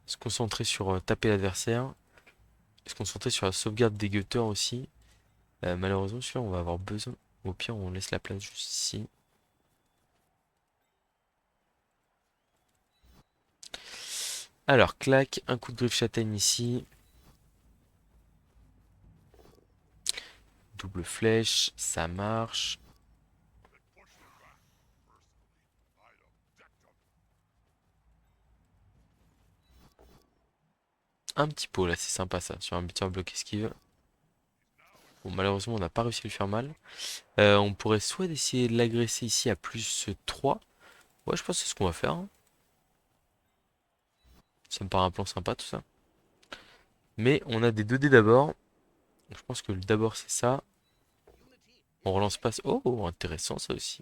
Se concentrer sur taper l'adversaire. Se concentrer sur la sauvegarde des gutters aussi. Malheureusement, celui-là, on va avoir besoin. Au pire, on laisse la place juste ici. Alors, clac, un coup de griffe châtaigne ici. Double flèche, ça marche. Un petit pot là, c'est sympa ça, sur un buteur bloc esquive. Bon, malheureusement, on n'a pas réussi à lui faire mal. On pourrait soit essayer de l'agresser ici à plus 3. Ouais, je pense que c'est ce qu'on va faire, hein. Ça me paraît un plan sympa tout ça. Mais on a des 2 dés d'abord. Je pense que le d'abord c'est ça. On relance pas. Oh, intéressant ça aussi.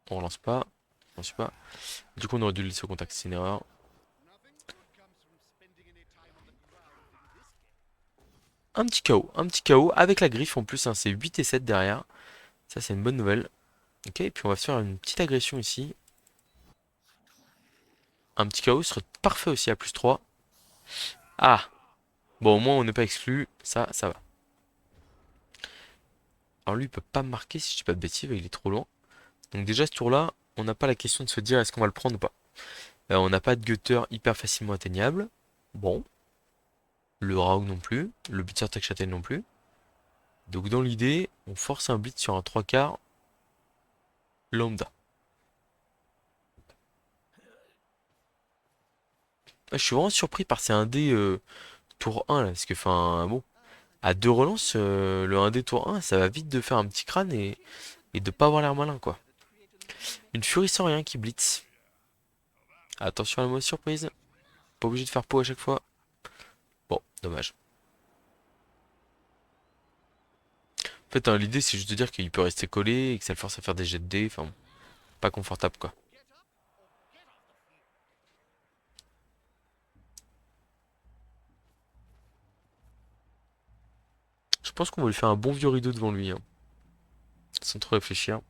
On relance pas. On relance pas. Du coup, on aurait dû le laisser au contact. C'est une erreur. Un petit KO. Un petit KO avec la griffe en plus, hein. C'est 8 et 7 derrière. Ça, c'est une bonne nouvelle. Ok, et puis on va se faire une petite agression ici. Un petit KO serait parfait aussi à plus 3. Ah! Bon, au moins on n'est pas exclu. Ça va. Alors lui, il peut pas me marquer si je dis pas de bêtises, il est trop loin. Donc déjà, ce tour-là, on n'a pas la question de se dire est-ce qu'on va le prendre ou pas. On n'a pas de gutter hyper facilement atteignable. Bon. Le Raug non plus. Le Blitzer Châtel non plus. Donc dans l'idée, on force un blitz sur un 3 quarts lambda. Je suis vraiment surpris par ces 1D tour 1 là. Parce que, enfin, bon. À 2 relances, le 1D tour 1, ça va vite de faire un petit crâne et de pas avoir l'air malin quoi. Une furie sans rien qui blitz. Attention à la mauvaise surprise. Pas obligé de faire pot à chaque fois. Bon, dommage. En fait, hein, l'idée c'est juste de dire qu'il peut rester collé et que ça le force à faire des jets de dés. Enfin, pas confortable quoi. Je pense qu'on va lui faire un bon vieux rideau devant lui, hein, sans trop réfléchir.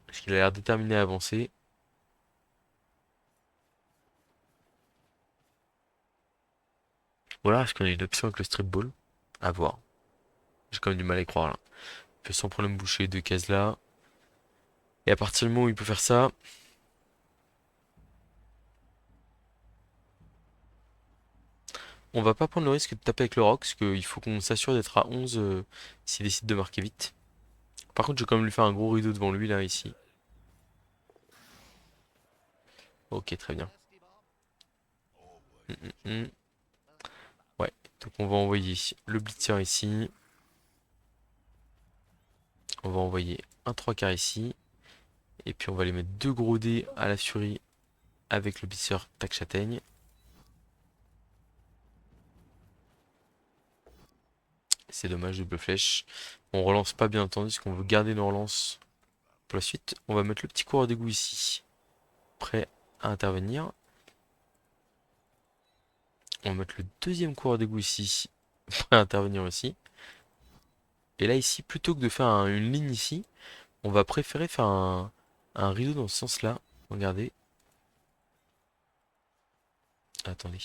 Parce qu'il a l'air déterminé à avancer. Voilà, est-ce qu'on a une option avec le strip ball? À voir. J'ai quand même du mal à y croire là. Il peut sans problème boucher 2 cases là. Et à partir du moment où il peut faire ça, on va pas prendre le risque de taper avec le rock, parce qu'il faut qu'on s'assure d'être à 11 s'il décide de marquer vite. Par contre, je vais quand même lui faire un gros rideau devant lui là, ici. Ok, très bien. Hum, hum, hum. Ouais, donc on va envoyer le blitzer ici. On va envoyer un 3 quarts ici. Et puis on va aller mettre 2 gros dés à la furie avec le blitzer tac châtaigne. C'est dommage, double flèche. On relance pas bien entendu, parce qu'on veut garder nos relances pour la suite. On va mettre le petit coureur d'égout ici, prêt à intervenir. On va mettre le deuxième coureur d'égout ici, prêt à intervenir aussi. Et là ici, plutôt que de faire une ligne ici, on va préférer faire un rideau dans ce sens-là. Regardez. Attendez.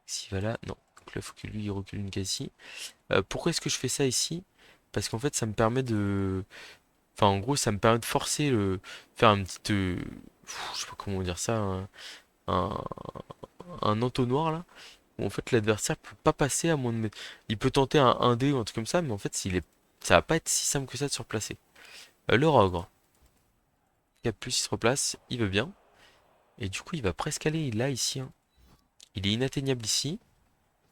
S'il va là, non. Donc là, il faut que lui il recule une case ici. Pourquoi est-ce que je fais ça ici? Parce qu'en fait, ça me permet de... Enfin, en gros, ça me permet de forcer le... Faire un petit... je sais pas comment dire ça. Un, un entonnoir, là. Où en fait, l'adversaire peut pas passer à moins de... Il peut tenter un 1D ou un truc comme ça, mais en fait, ça va pas être si simple que ça de se replacer. Le Rogre. Plus il se replace, il veut bien. Et du coup, il va presque aller là, ici, hein. Il est inatteignable ici.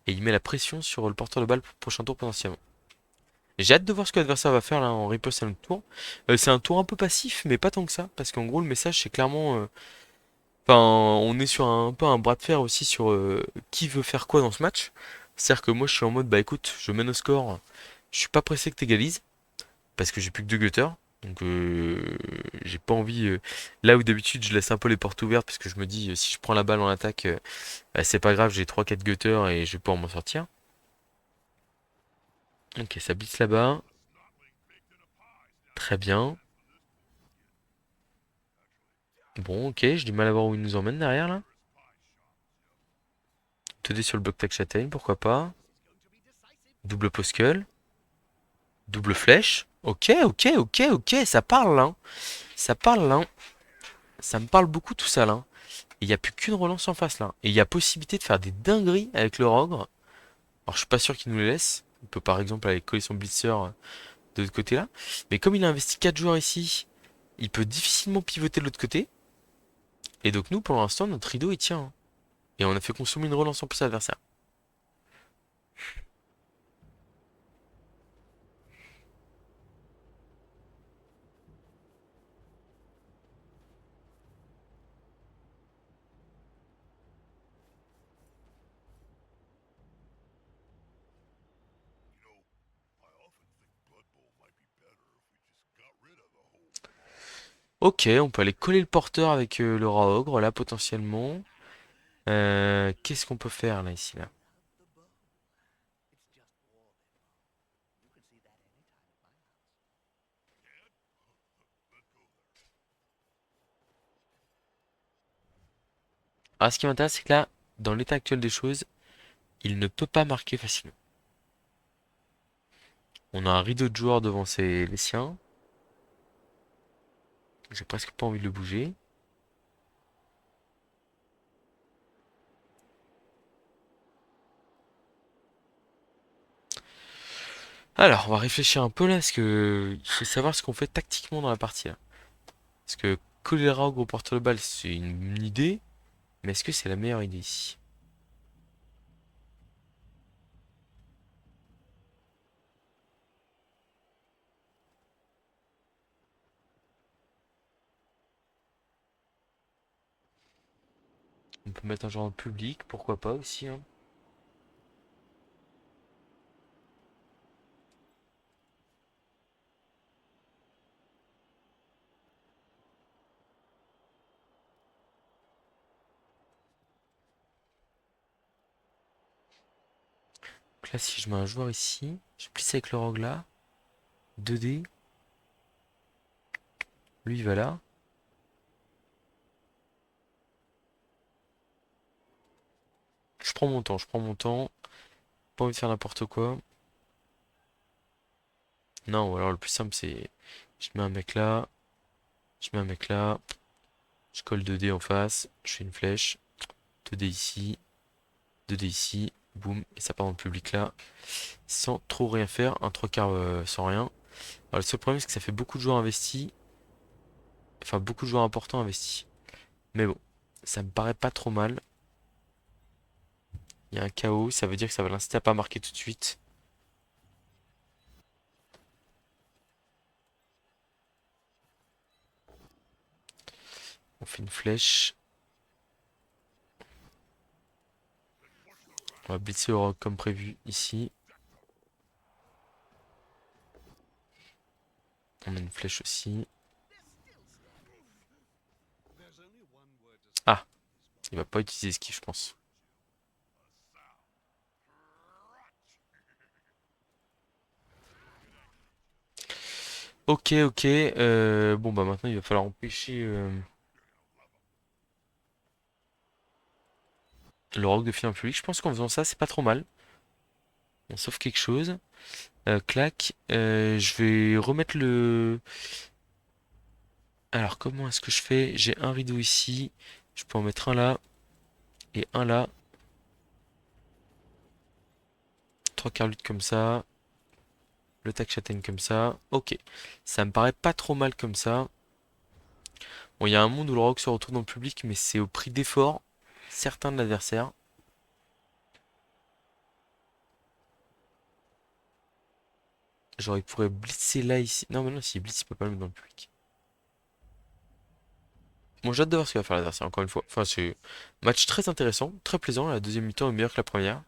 Et il met la pression sur le porteur de balle pour le prochain tour potentiellement. J'ai hâte de voir ce que l'adversaire va faire là en riposte à notre tour. C'est un tour un peu passif, mais pas tant que ça. Parce qu'en gros, le message, c'est clairement... Enfin, on est sur un peu un bras de fer aussi sur qui veut faire quoi dans ce match. C'est-à-dire que moi, je suis en mode, bah écoute, je mène au score. Je suis pas pressé que t'égalises. Parce que j'ai plus que 2 gutters. Donc, j'ai pas envie... là où d'habitude, je laisse un peu les portes ouvertes. Parce que je me dis, si je prends la balle en attaque, bah, c'est pas grave, j'ai 3 4 gutters et je vais pouvoir m'en sortir. Ok, ça blitz là-bas. Très bien. Bon, ok, j'ai du mal à voir où il nous emmène derrière là. 2D sur le bloc tac châtaigne, pourquoi pas. Double poskel. Double flèche. Ok, ok, ok, ok, ça parle là. Ça parle là. Ça me parle beaucoup tout ça là. Et il n'y a plus qu'une relance en face là. Et il y a possibilité de faire des dingueries avec le Rogre. Alors je suis pas sûr qu'il nous les laisse. peut par exemple aller coller son blitzer de l'autre côté là. Mais comme il a investi 4 joueurs ici, il peut difficilement pivoter de l'autre côté. Et donc nous, pour l'instant, notre rideau il tient, hein. Et on a fait consommer une relance en plus à l'adversaire. Ok, on peut aller coller le porteur avec le rat ogre là potentiellement. Qu'est-ce qu'on peut faire là ici là? Ah, ce qui m'intéresse, c'est que là, dans l'état actuel des choses, il ne peut pas marquer facilement. On a un rideau de joueurs devant les siens. J'ai presque pas envie de le bouger. Alors, on va réfléchir un peu là, parce que il faut savoir ce qu'on fait tactiquement dans la partie là. Parce que coller le rogue au porte-le-balle, c'est une idée, mais est-ce que c'est la meilleure idée ici? On peut mettre un genre de public, pourquoi pas aussi, hein. Donc là, si je mets un joueur ici, je plisse avec le rogue là, 2D, lui il va là. Je prends mon temps, je prends mon temps. Pas envie de faire n'importe quoi. Non, ou alors le plus simple c'est je mets un mec là, je mets un mec là, je colle 2D en face, je fais une flèche, 2D ici, 2D ici, boum, et ça part dans le public là, sans trop rien faire, un trois quarts sans rien. Alors le seul problème c'est que ça fait beaucoup de joueurs investis, enfin beaucoup de joueurs importants investis. Mais bon, ça me paraît pas trop mal. Il y a un KO, ça veut dire que ça va l'inciter à pas marquer tout de suite. On fait une flèche, on va blitzer au rock comme prévu ici. On met une flèche aussi. Ah, il va pas utiliser ski, je pense. Ok, ok. Bon, bah maintenant il va falloir empêcher le rogue de finir en public. Je pense qu'en faisant ça, c'est pas trop mal. On sauve quelque chose. Clac. Je vais remettre le. Alors, comment est-ce que je fais? J'ai un rideau ici. Je peux en mettre un là et un là. Trois quarts lutte comme ça. Le tac châtaigne comme ça. Ok. Ça me paraît pas trop mal comme ça. Bon, il y a un monde où le rogue se retrouve dans le public, mais c'est au prix d'efforts certains de l'adversaire. Genre, il pourrait blitzer là, ici. Non, mais non, s'il blitz, il peut pas le mettre dans le public. Bon, j'ai hâte de voir ce qu'il va faire l'adversaire, encore une fois. Enfin, c'est un match très intéressant, très plaisant. La deuxième mi-temps est meilleure que la première.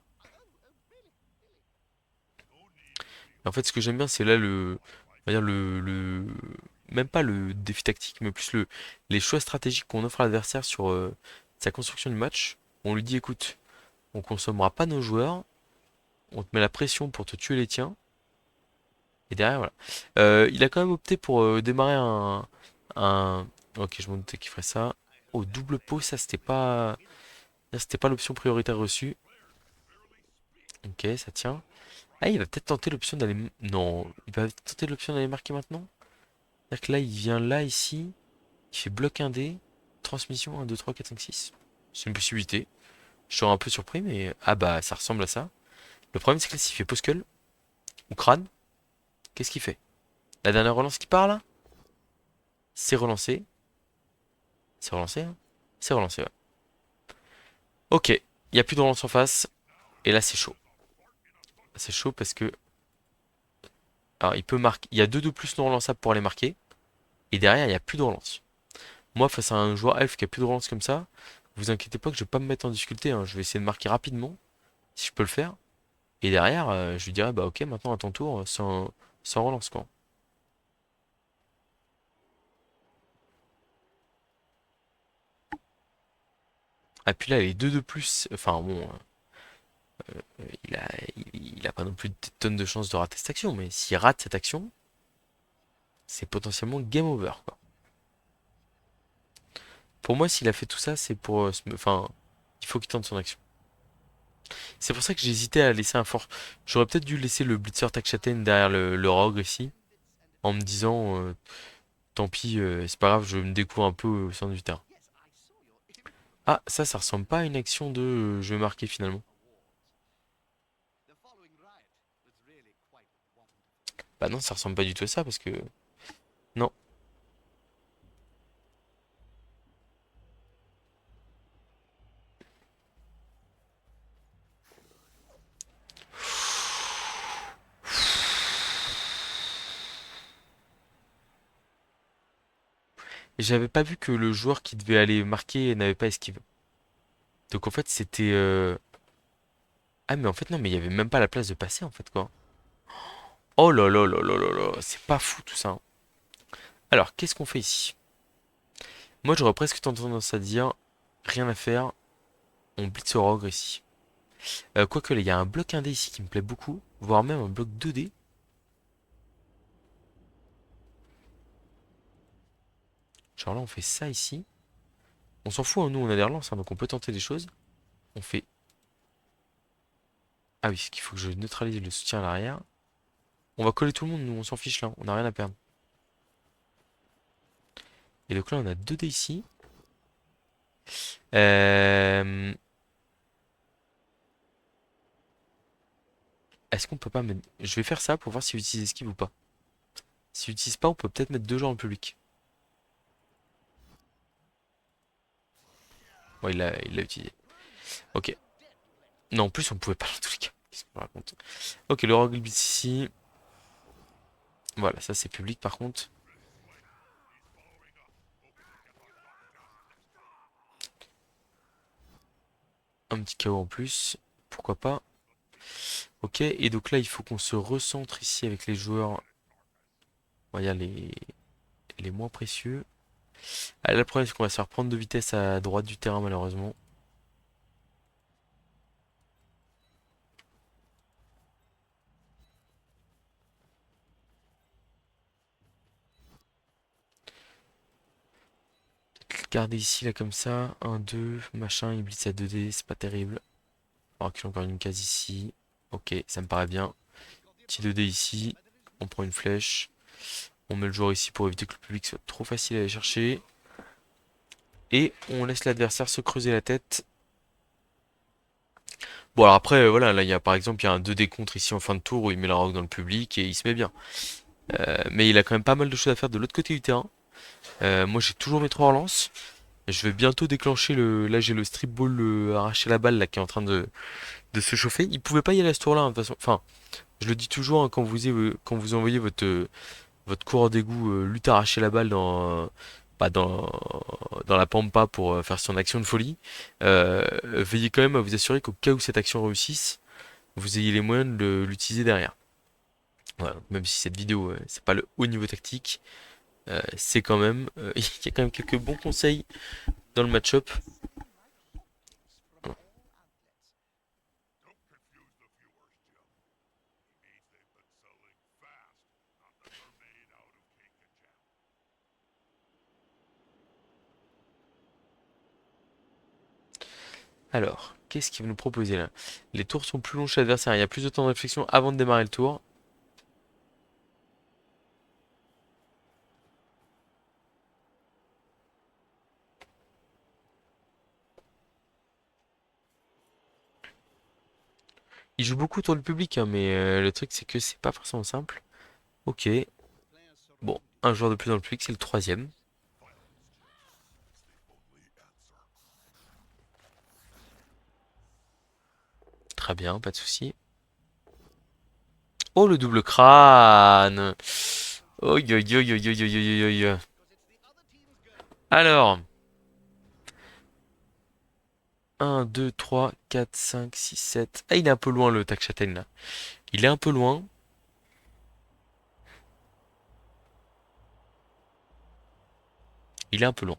Et en fait, ce que j'aime bien, c'est là on va dire même pas le défi tactique, mais plus les choix stratégiques qu'on offre à l'adversaire sur sa construction du match. On lui dit, écoute, on consommera pas nos joueurs, on te met la pression pour te tuer les tiens, et derrière, voilà. Il a quand même opté pour démarrer un... Ok, je me doutais qu'il ferait ça. Au double pot, ça, c'était pas l'option prioritaire reçue. Ok, ça tient. Ah, il va peut-être tenter l'option d'aller... Non, il va tenter l'option d'aller marquer maintenant. C'est-à-dire que là, il vient là, ici. Il fait bloc 1D. Transmission 1, 2, 3, 4, 5, 6. C'est une possibilité. Je serais un peu surpris, mais... Ah bah, ça ressemble à ça. Le problème, c'est que là, s'il fait pause call, Ou crâne. Qu'est-ce qu'il fait? La dernière relance qui part là? C'est relancé. C'est relancé, hein? C'est relancé, ouais. Ok, il n'y a plus de relance en face. Et là, c'est chaud. C'est chaud parce que. Alors, il peut marquer. Il y a deux de plus non relançables pour aller marquer. Et derrière, il n'y a plus de relance. Moi, face à un joueur elfe qui a plus de relance comme ça, vous inquiétez pas que je vais pas me mettre en difficulté, hein. Je vais essayer de marquer rapidement, si je peux le faire. Et derrière, je lui dirais, bah ok, maintenant à ton tour, sans relance, quoi. Ah, puis là, les deux de plus. Enfin, bon, il a, il a pas non plus des tonnes de chances de rater cette action, mais s'il rate cette action, c'est potentiellement game over, quoi. Pour moi, s'il a fait tout ça, c'est pour. Enfin, il faut qu'il tente son action. C'est pour ça que j'hésitais à laisser un fort. J'aurais peut-être dû laisser le Blitzer Takchaten derrière le Rogue ici, en me disant, tant pis, c'est pas grave, je me découvre un peu au sein du terrain. Ah, ça ressemble pas à une action de je vais marquer finalement. Bah non, ça ressemble pas du tout à ça parce que. Non. Et j'avais pas vu que le joueur qui devait aller marquer n'avait pas esquive. Donc en fait, c'était. Ah, mais en fait, non, mais il y avait même pas la place de passer en fait, quoi. Oh là là là là là là, c'est pas fou tout ça, hein. Alors, qu'est-ce qu'on fait ici? Moi, j'aurais presque tendance à dire rien à faire, on blitz au Rogue ici. Quoique, là, il y a un bloc 1D ici qui me plaît beaucoup, voire même un bloc 2D. Genre là, on fait ça ici. On s'en fout, hein, nous, on a des relances, hein, donc on peut tenter des choses. On fait. Ah oui, c'est qu'il faut que je neutralise le soutien à l'arrière. On va coller tout le monde, nous, on s'en fiche là, on n'a rien à perdre. Et donc là, on a 2D ici. Euh, Est-ce qu'on peut pas mettre. Je vais faire ça pour voir s'il utilise esquive ou pas. S'il utilise pas, on peut peut-être mettre deux gens en public. Ouais, il l'a utilisé. Ok. Non, en plus, on pouvait pas dans tous les cas. Qu'est-ce qu'on raconte? Ok, le Rogue Blitz ici. Voilà, ça c'est public par contre. Un petit KO en plus. Pourquoi pas. Ok, et donc là, il faut qu'on se recentre ici avec les joueurs. On va dire les moins précieux. Ah, là, le problème, c'est qu'on va se faire prendre de vitesse à droite du terrain, malheureusement. Garder ici, là, comme ça. Un 2 machin, il blitz à 2D, c'est pas terrible. On va reculer encore une case ici. Ok, ça me paraît bien. Petit 2D ici. On prend une flèche. On met le joueur ici pour éviter que le public soit trop facile à aller chercher. Et on laisse l'adversaire se creuser la tête. Bon, alors après, voilà, là, il y a par exemple, il y a un 2D contre ici en fin de tour où il met la roque dans le public et il se met bien. Mais il a quand même pas mal de choses à faire de l'autre côté du terrain. Moi, j'ai toujours mes trois relances. Je vais bientôt déclencher le. Là, j'ai le strip ball, le arracher la balle là qui est en train de se chauffer. Il pouvait pas y aller à ce tour-là, hein, de toute façon. Enfin, je le dis toujours, hein, quand vous envoyez votre coureur d'égout lutte à arracher la balle bah, dans la pampa pour faire son action de folie. Veillez quand même à vous assurer qu'au cas où cette action réussisse, vous ayez les moyens de l'utiliser derrière. Voilà, donc même si cette vidéo, c'est pas le haut niveau tactique, c'est quand même, il y a quand même quelques bons conseils dans le match-up. Alors, qu'est-ce qu'il va nous proposer là? Les tours sont plus longs chez l'adversaire, il y a plus de temps de réflexion avant de démarrer le tour. Il joue beaucoup autour du public, hein, mais le truc c'est que c'est pas forcément simple. Ok. Bon, un joueur de plus dans le public, c'est le troisième. Très bien, pas de souci. Oh, le double crâne! Oi, oi, oi, oi, oi, oi, oi, oi, oi. Alors, un, 2, 3, 4, 5, 6, 7. Ah, il est un peu loin le tac châtaigne là. Il est un peu loin. Il est un peu loin.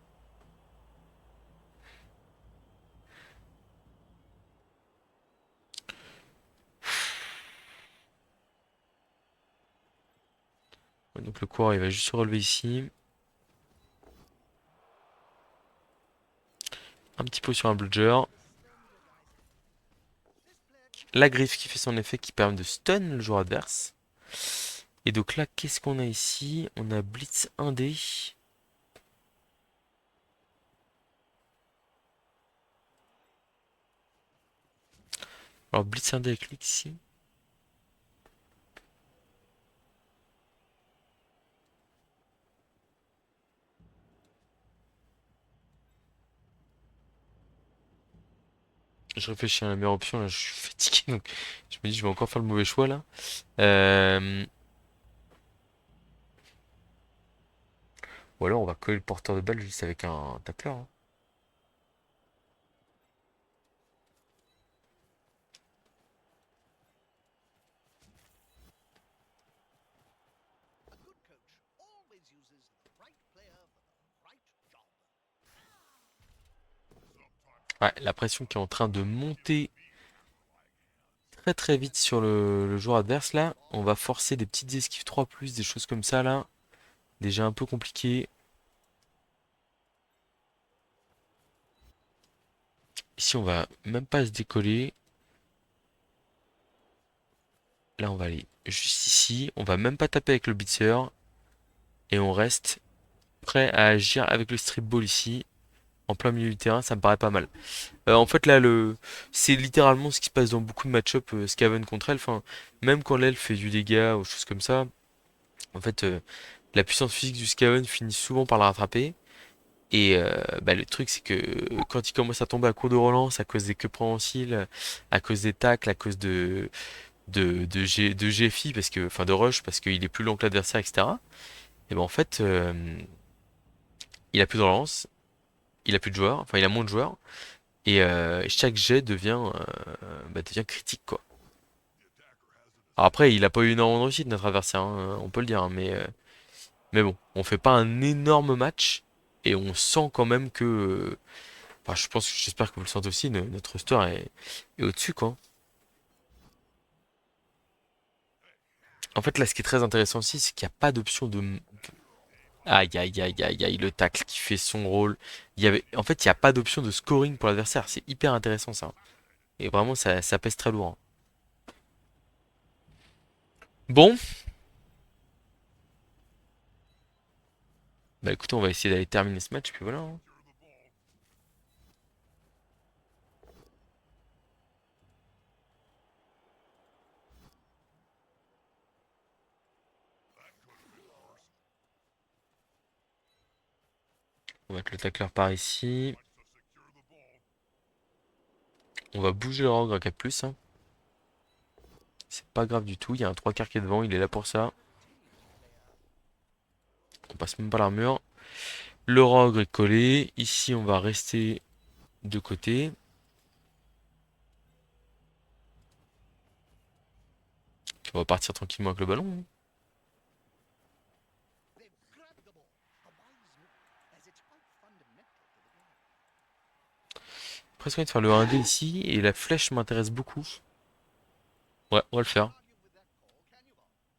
Ouais, donc le coureur il va juste se relever ici. Un petit peu sur un bludger. La griffe qui fait son effet qui permet de stun le joueur adverse. Et donc là, qu'est-ce qu'on a ici? On a Blitz 1D. Alors Blitz 1D avec lui ici. Je réfléchis à la meilleure option là, je suis fatigué donc je me dis je vais encore faire le mauvais choix là. Euh, Ou alors on va coller le porteur de balle juste avec un tacleur, hein. Ouais, la pression qui est en train de monter très très vite sur le joueur adverse là. On va forcer des petites esquives 3+, des choses comme ça là. Déjà un peu compliqué. Ici on va même pas se décoller. Là on va aller juste ici. On va même pas taper avec le blitzer. Et on reste prêt à agir avec le strip ball ici. En plein milieu du terrain, ça me paraît pas mal. En fait, là, c'est littéralement ce qui se passe dans beaucoup de match-up Skaven contre Elf, hein. Même quand l'Elf fait du dégât ou choses comme ça, en fait, la puissance physique du Skaven finit souvent par la rattraper. Et bah, le truc, c'est que quand il commence à tomber à court de relance, à cause des queues préhensiles, à cause des tacles, à cause de GFI, parce que, enfin de rush, parce qu'il est plus long que l'adversaire, etc. Et ben en fait, il a plus de relance, il a plus de joueurs, enfin il a moins de joueurs. Et chaque jet devient critique, quoi. Alors après, il a pas eu énormément de réussite, notre adversaire, hein, on peut le dire, hein, mais bon, on fait pas un énorme match, et on sent quand même que... enfin, j'espère que vous le sentez aussi, notre roster est au-dessus, quoi. En fait, là, ce qui est très intéressant aussi, c'est qu'il n'y a pas d'option de... Aïe, aïe, aïe, aïe, aïe, le tacle qui fait son rôle. En fait, il n'y a pas d'option de scoring pour l'adversaire, c'est hyper intéressant, ça. Et vraiment, ça pèse très lourd, hein. Bon, bah écoutez, on va essayer d'aller terminer ce match, puis voilà, hein. On va mettre le tacleur par ici. On va bouger le rogue en 4+, hein. C'est pas grave du tout. Il y a un 3 quarts qui est devant. Il est là pour ça. On passe même pas l'armure. Le rogue est collé. Ici, on va rester de côté. Puis on va partir tranquillement avec le ballon, hein. Presque envie de faire le 1D ici. Et la flèche m'intéresse beaucoup. Ouais, on va le faire.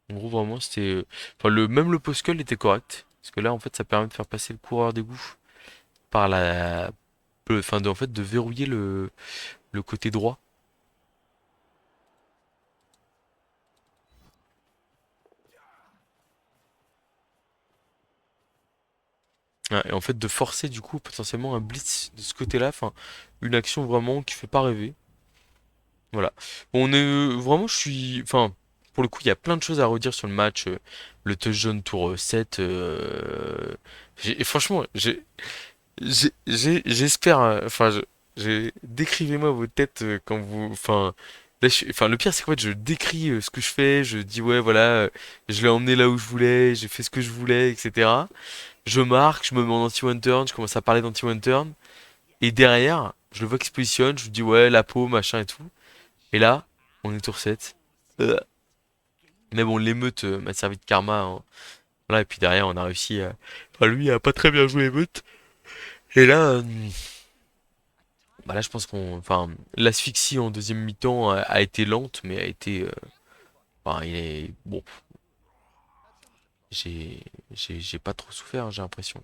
En gros, vraiment, c'était... Enfin, même le post était correct. Parce que là, en fait, ça permet de faire passer le coureur d'égout par la... Enfin, en fait, de verrouiller le côté droit. Ouais, et en fait, de forcer, du coup, potentiellement un blitz de ce côté-là. Enfin, une action vraiment qui fait pas rêver. Voilà. On est vraiment, je suis, enfin, pour le coup, il y a plein de choses à redire sur le match. Le touchdown tour 7. Franchement, j'espère. Décrivez-moi vos têtes quand vous. Enfin, là, enfin, le pire, c'est qu'en fait, je décris ce que je fais. Je dis, ouais, voilà, je l'ai emmené là où je voulais, j'ai fait ce que je voulais, etc. Je marque, je me mets en anti-one turn, je commence à parler d'anti-one turn. Et derrière, je le vois qui se positionne, je lui dis, ouais, la peau, machin et tout. Et là, on est tour 7. Euh, Mais bon, l'émeute m'a servi de karma, hein. Voilà, et puis derrière, on a réussi à. Enfin, lui a pas très bien joué l'émeute. Et là, bah là, je pense qu'on. Enfin, l'asphyxie en deuxième mi-temps a été lente, mais a été. Enfin, il est. Bon, j'ai. J'ai pas trop souffert, j'ai l'impression.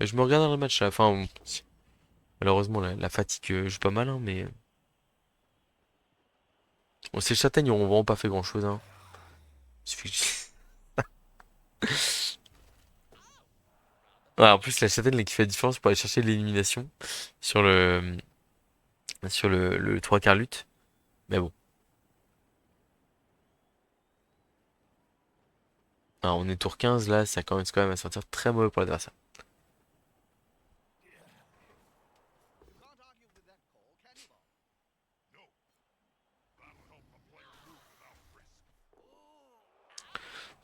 Mais je me regarde dans le match là. Enfin, malheureusement, la fatigue joue pas mal, hein, mais. Bon, ces châtaignes n'auront vraiment pas fait grand-chose, hein. Il suffit Ouais, en plus, la châtaigne là, qui fait la différence pour aller chercher l'élimination sur le 3 quarts lutte. Mais bon. Alors, on est tour 15 là, ça commence quand même à sentir très mauvais pour l'adversaire.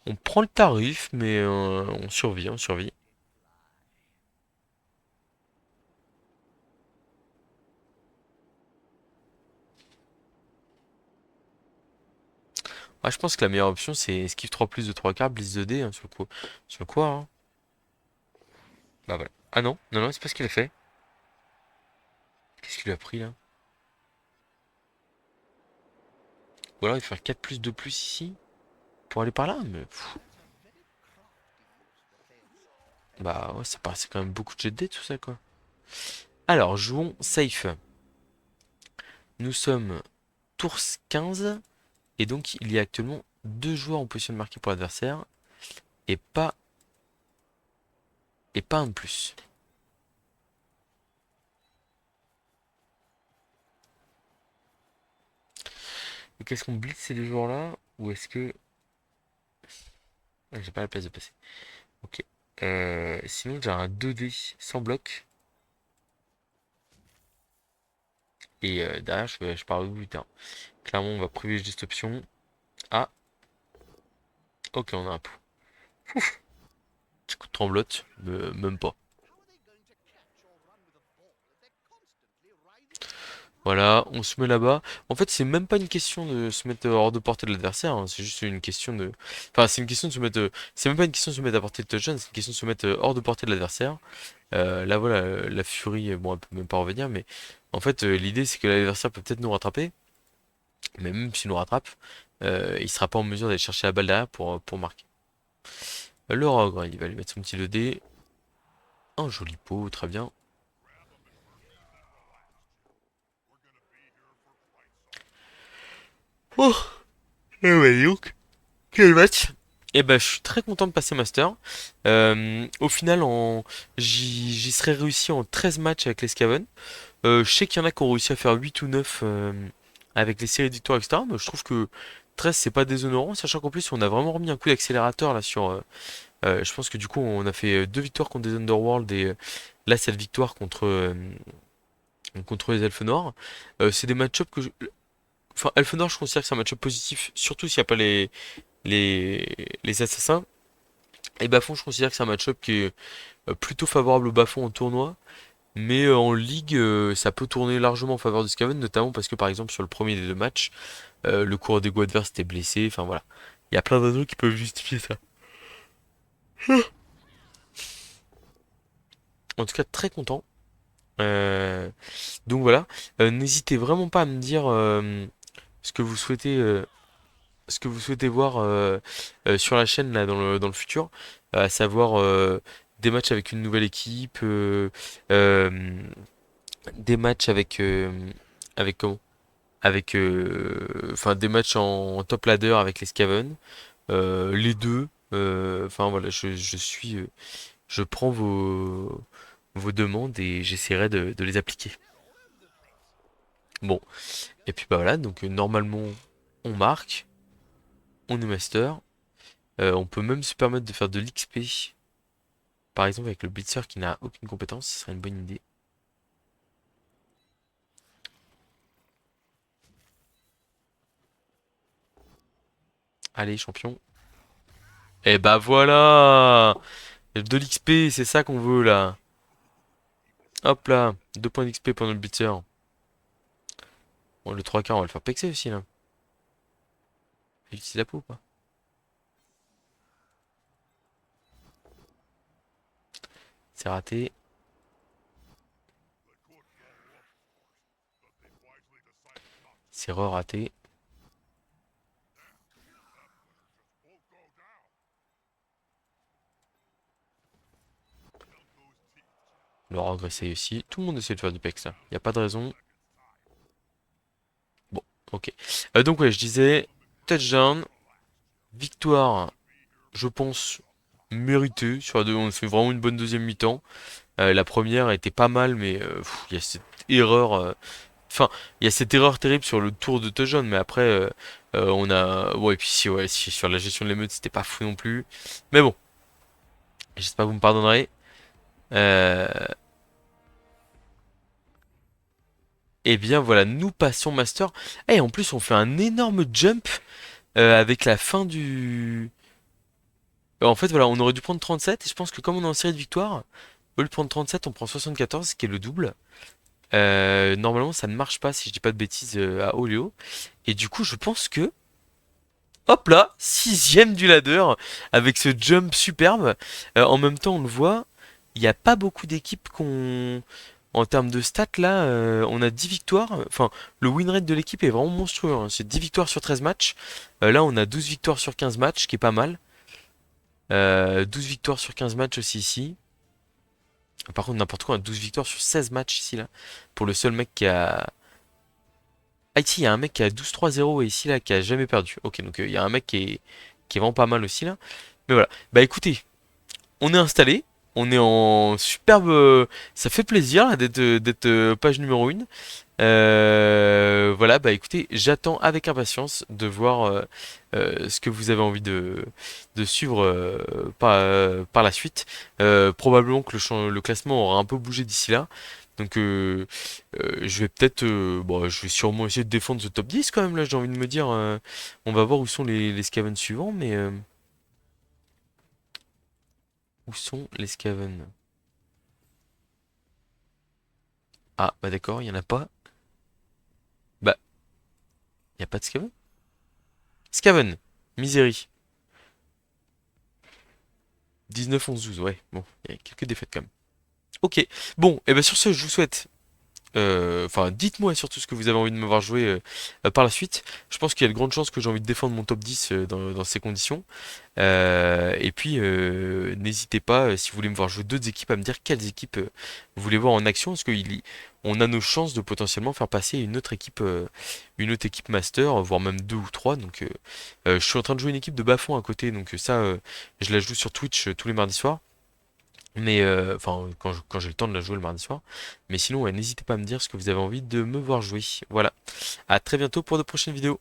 On prend le tarif, mais on survit, on survit. Ah, je pense que la meilleure option c'est esquive 3 plus de 3 quarts, blitz 2D hein, sur le coup. Sur le quoi, hein. Bah voilà. Ah non, non, non, c'est pas ce qu'il a fait. Qu'est-ce qu'il lui a pris là? Ou alors il fait faire 4 plus 2 plus ici pour aller par là, mais bah ouais, ça paraissait quand même beaucoup de jet de dés tout ça quoi. Alors, jouons safe. Nous sommes tour 15 et donc il y a actuellement deux joueurs en position de marquer pour l'adversaire et pas un de plus. Et qu'est-ce qu'on blitz ces deux joueurs-là? Ou est-ce que. Ah, j'ai pas la place de passer. Ok. Sinon, j'ai un 2D sans bloc. Et derrière, je pars au but, hein. Clairement, on va privilégier cette option. Ah, ok, on a un pot. Petit coup de tremblote. Même pas. Voilà, on se met là-bas. En fait, c'est même pas une question de se mettre hors de portée de l'adversaire, hein. C'est juste une question de. Enfin, c'est une question de se mettre. C'est même pas une question de se mettre à portée de touchdown, c'est une question de se mettre hors de portée de l'adversaire. Là, voilà, la furie, bon, elle peut même pas revenir, mais en fait, l'idée, c'est que l'adversaire peut peut-être nous rattraper, mais même s'il nous rattrape, il sera pas en mesure d'aller chercher la balle derrière pour marquer. Le Rogue, il va lui mettre son petit 2D. Un joli pot, très bien. Oh, eh ouais, donc, quel match! Eh ben, je suis très content de passer Master. Au final, j'y serais réussi en 13 matchs avec les Scaven. Je sais qu'il y en a qui ont réussi à faire 8 ou 9 avec les séries de victoires, etc. Mais je trouve que 13 c'est pas déshonorant, sachant qu'en plus on a vraiment remis un coup d'accélérateur là sur. Je pense que du coup on a fait deux victoires contre des Underworld et là cette victoire contre les Elfes Noirs. C'est des match-ups Enfin, Elfes Noirs je considère que c'est un match-up positif, surtout s'il n'y a pas les assassins. Et Bafon je considère que c'est un match-up qui est plutôt favorable au Bafon en tournoi. Mais en ligue, ça peut tourner largement en faveur de Skaven, notamment parce que par exemple sur le premier des deux matchs, le coureur des goûts adverse était blessé. Enfin voilà, il y a plein d'anneaux qui peuvent justifier ça. En tout cas, très content. Euh, donc voilà, n'hésitez vraiment pas à me dire ce que vous souhaitez, ce que vous souhaitez voir sur la chaîne là dans le futur, à savoir des matchs avec une nouvelle équipe, euh, des matchs avec comment? Avec enfin des matchs en top ladder avec les Skaven, les deux. Enfin voilà, je prends vos demandes et j'essaierai de les appliquer. Bon, Et puis bah voilà, donc normalement, on marque, on est master. On peut même se permettre de faire de l'XP. Par exemple, avec le blitzer qui n'a aucune compétence, ce serait une bonne idée. Allez, champion. Et bah voilà! De l'XP, c'est ça qu'on veut là. Hop là, 2 points d'XP pendant le blitzer. Bon, le 3 quarts, on va le faire pexer aussi là. Il utilise la peau ou pas? C'est raté. C'est re-raté. Le rogue essaye aussi. Tout le monde essaie de faire du pex là. Y a pas de raison. Bon, ok. Donc ouais, je disais touchdown, victoire, je pense méritée. Sur la deux, on fait vraiment une bonne deuxième mi-temps. La première était pas mal, mais il y a cette erreur. Enfin, il y a cette erreur terrible sur le tour de touchdown, mais après, on a. Ouais, et puis si, ouais, si sur la gestion de l'émeute, c'était pas fou non plus. Mais bon, j'espère que vous me pardonnerez. Euh, et bien voilà, nous passons Master. Et en plus, on fait un énorme jump avec la fin du. En fait, voilà, on aurait dû prendre 37, et je pense que comme on est en série de victoires, au lieu de prendre 37, on prend 74, ce qui est le double. Normalement, ça ne marche pas si je dis pas de bêtises à Oleo. Et du coup, je pense que, hop là, sixième du ladder avec ce jump superbe. En même temps, on le voit, il n'y a pas beaucoup d'équipes qu'on, en termes de stats là, on a 10 victoires. Enfin, le win rate de l'équipe est vraiment monstrueux, hein. C'est 10 victoires sur 13 matchs. Là, on a 12 victoires sur 15 matchs, ce qui est pas mal. 12 victoires sur 15 matchs aussi ici. Par contre, n'importe quoi, on a 12 victoires sur 16 matchs ici là. Pour le seul mec qui a, ah, ici, il y a un mec qui a 12-3-0 et ici, là, qui a jamais perdu. Ok, donc il y a un mec qui est vraiment pas mal aussi, là. Mais voilà. Bah écoutez, on est installé. On est en superbe. Ça fait plaisir là, d'être page numéro 1. Voilà, bah écoutez, j'attends avec impatience de voir ce que vous avez envie de suivre par la suite. Probablement que le classement aura un peu bougé d'ici là. Donc je vais peut-être, bon, je vais sûrement essayer de défendre ce top 10 quand même là. J'ai envie de me dire, on va voir où sont les Skaven suivants, mais où sont les Skaven? Ah bah d'accord, il y en a pas. Bah, il y a pas de Skaven? Skaven, Misery. 19, 11, 12, ouais. Bon, il y a quelques défaites quand même. Ok. Bon, et ben sur ce, je vous souhaite. Enfin, dites-moi surtout ce que vous avez envie de me voir jouer par la suite. Je pense qu'il y a de grandes chances que j'ai envie de défendre mon top 10 dans ces conditions. Et puis, n'hésitez pas, si vous voulez me voir jouer d'autres équipes, à me dire quelles équipes vous voulez voir en action, parce qu'on a nos chances de potentiellement faire passer une autre équipe master, voire même deux ou trois. Donc, je suis en train de jouer une équipe de bas-fond à côté, donc ça, je la joue sur Twitch tous les mardis soirs. Mais enfin, quand j'ai le temps de la jouer le mardi soir. Mais sinon, ouais, n'hésitez pas à me dire ce que vous avez envie de me voir jouer. Voilà. À très bientôt pour de prochaines vidéos.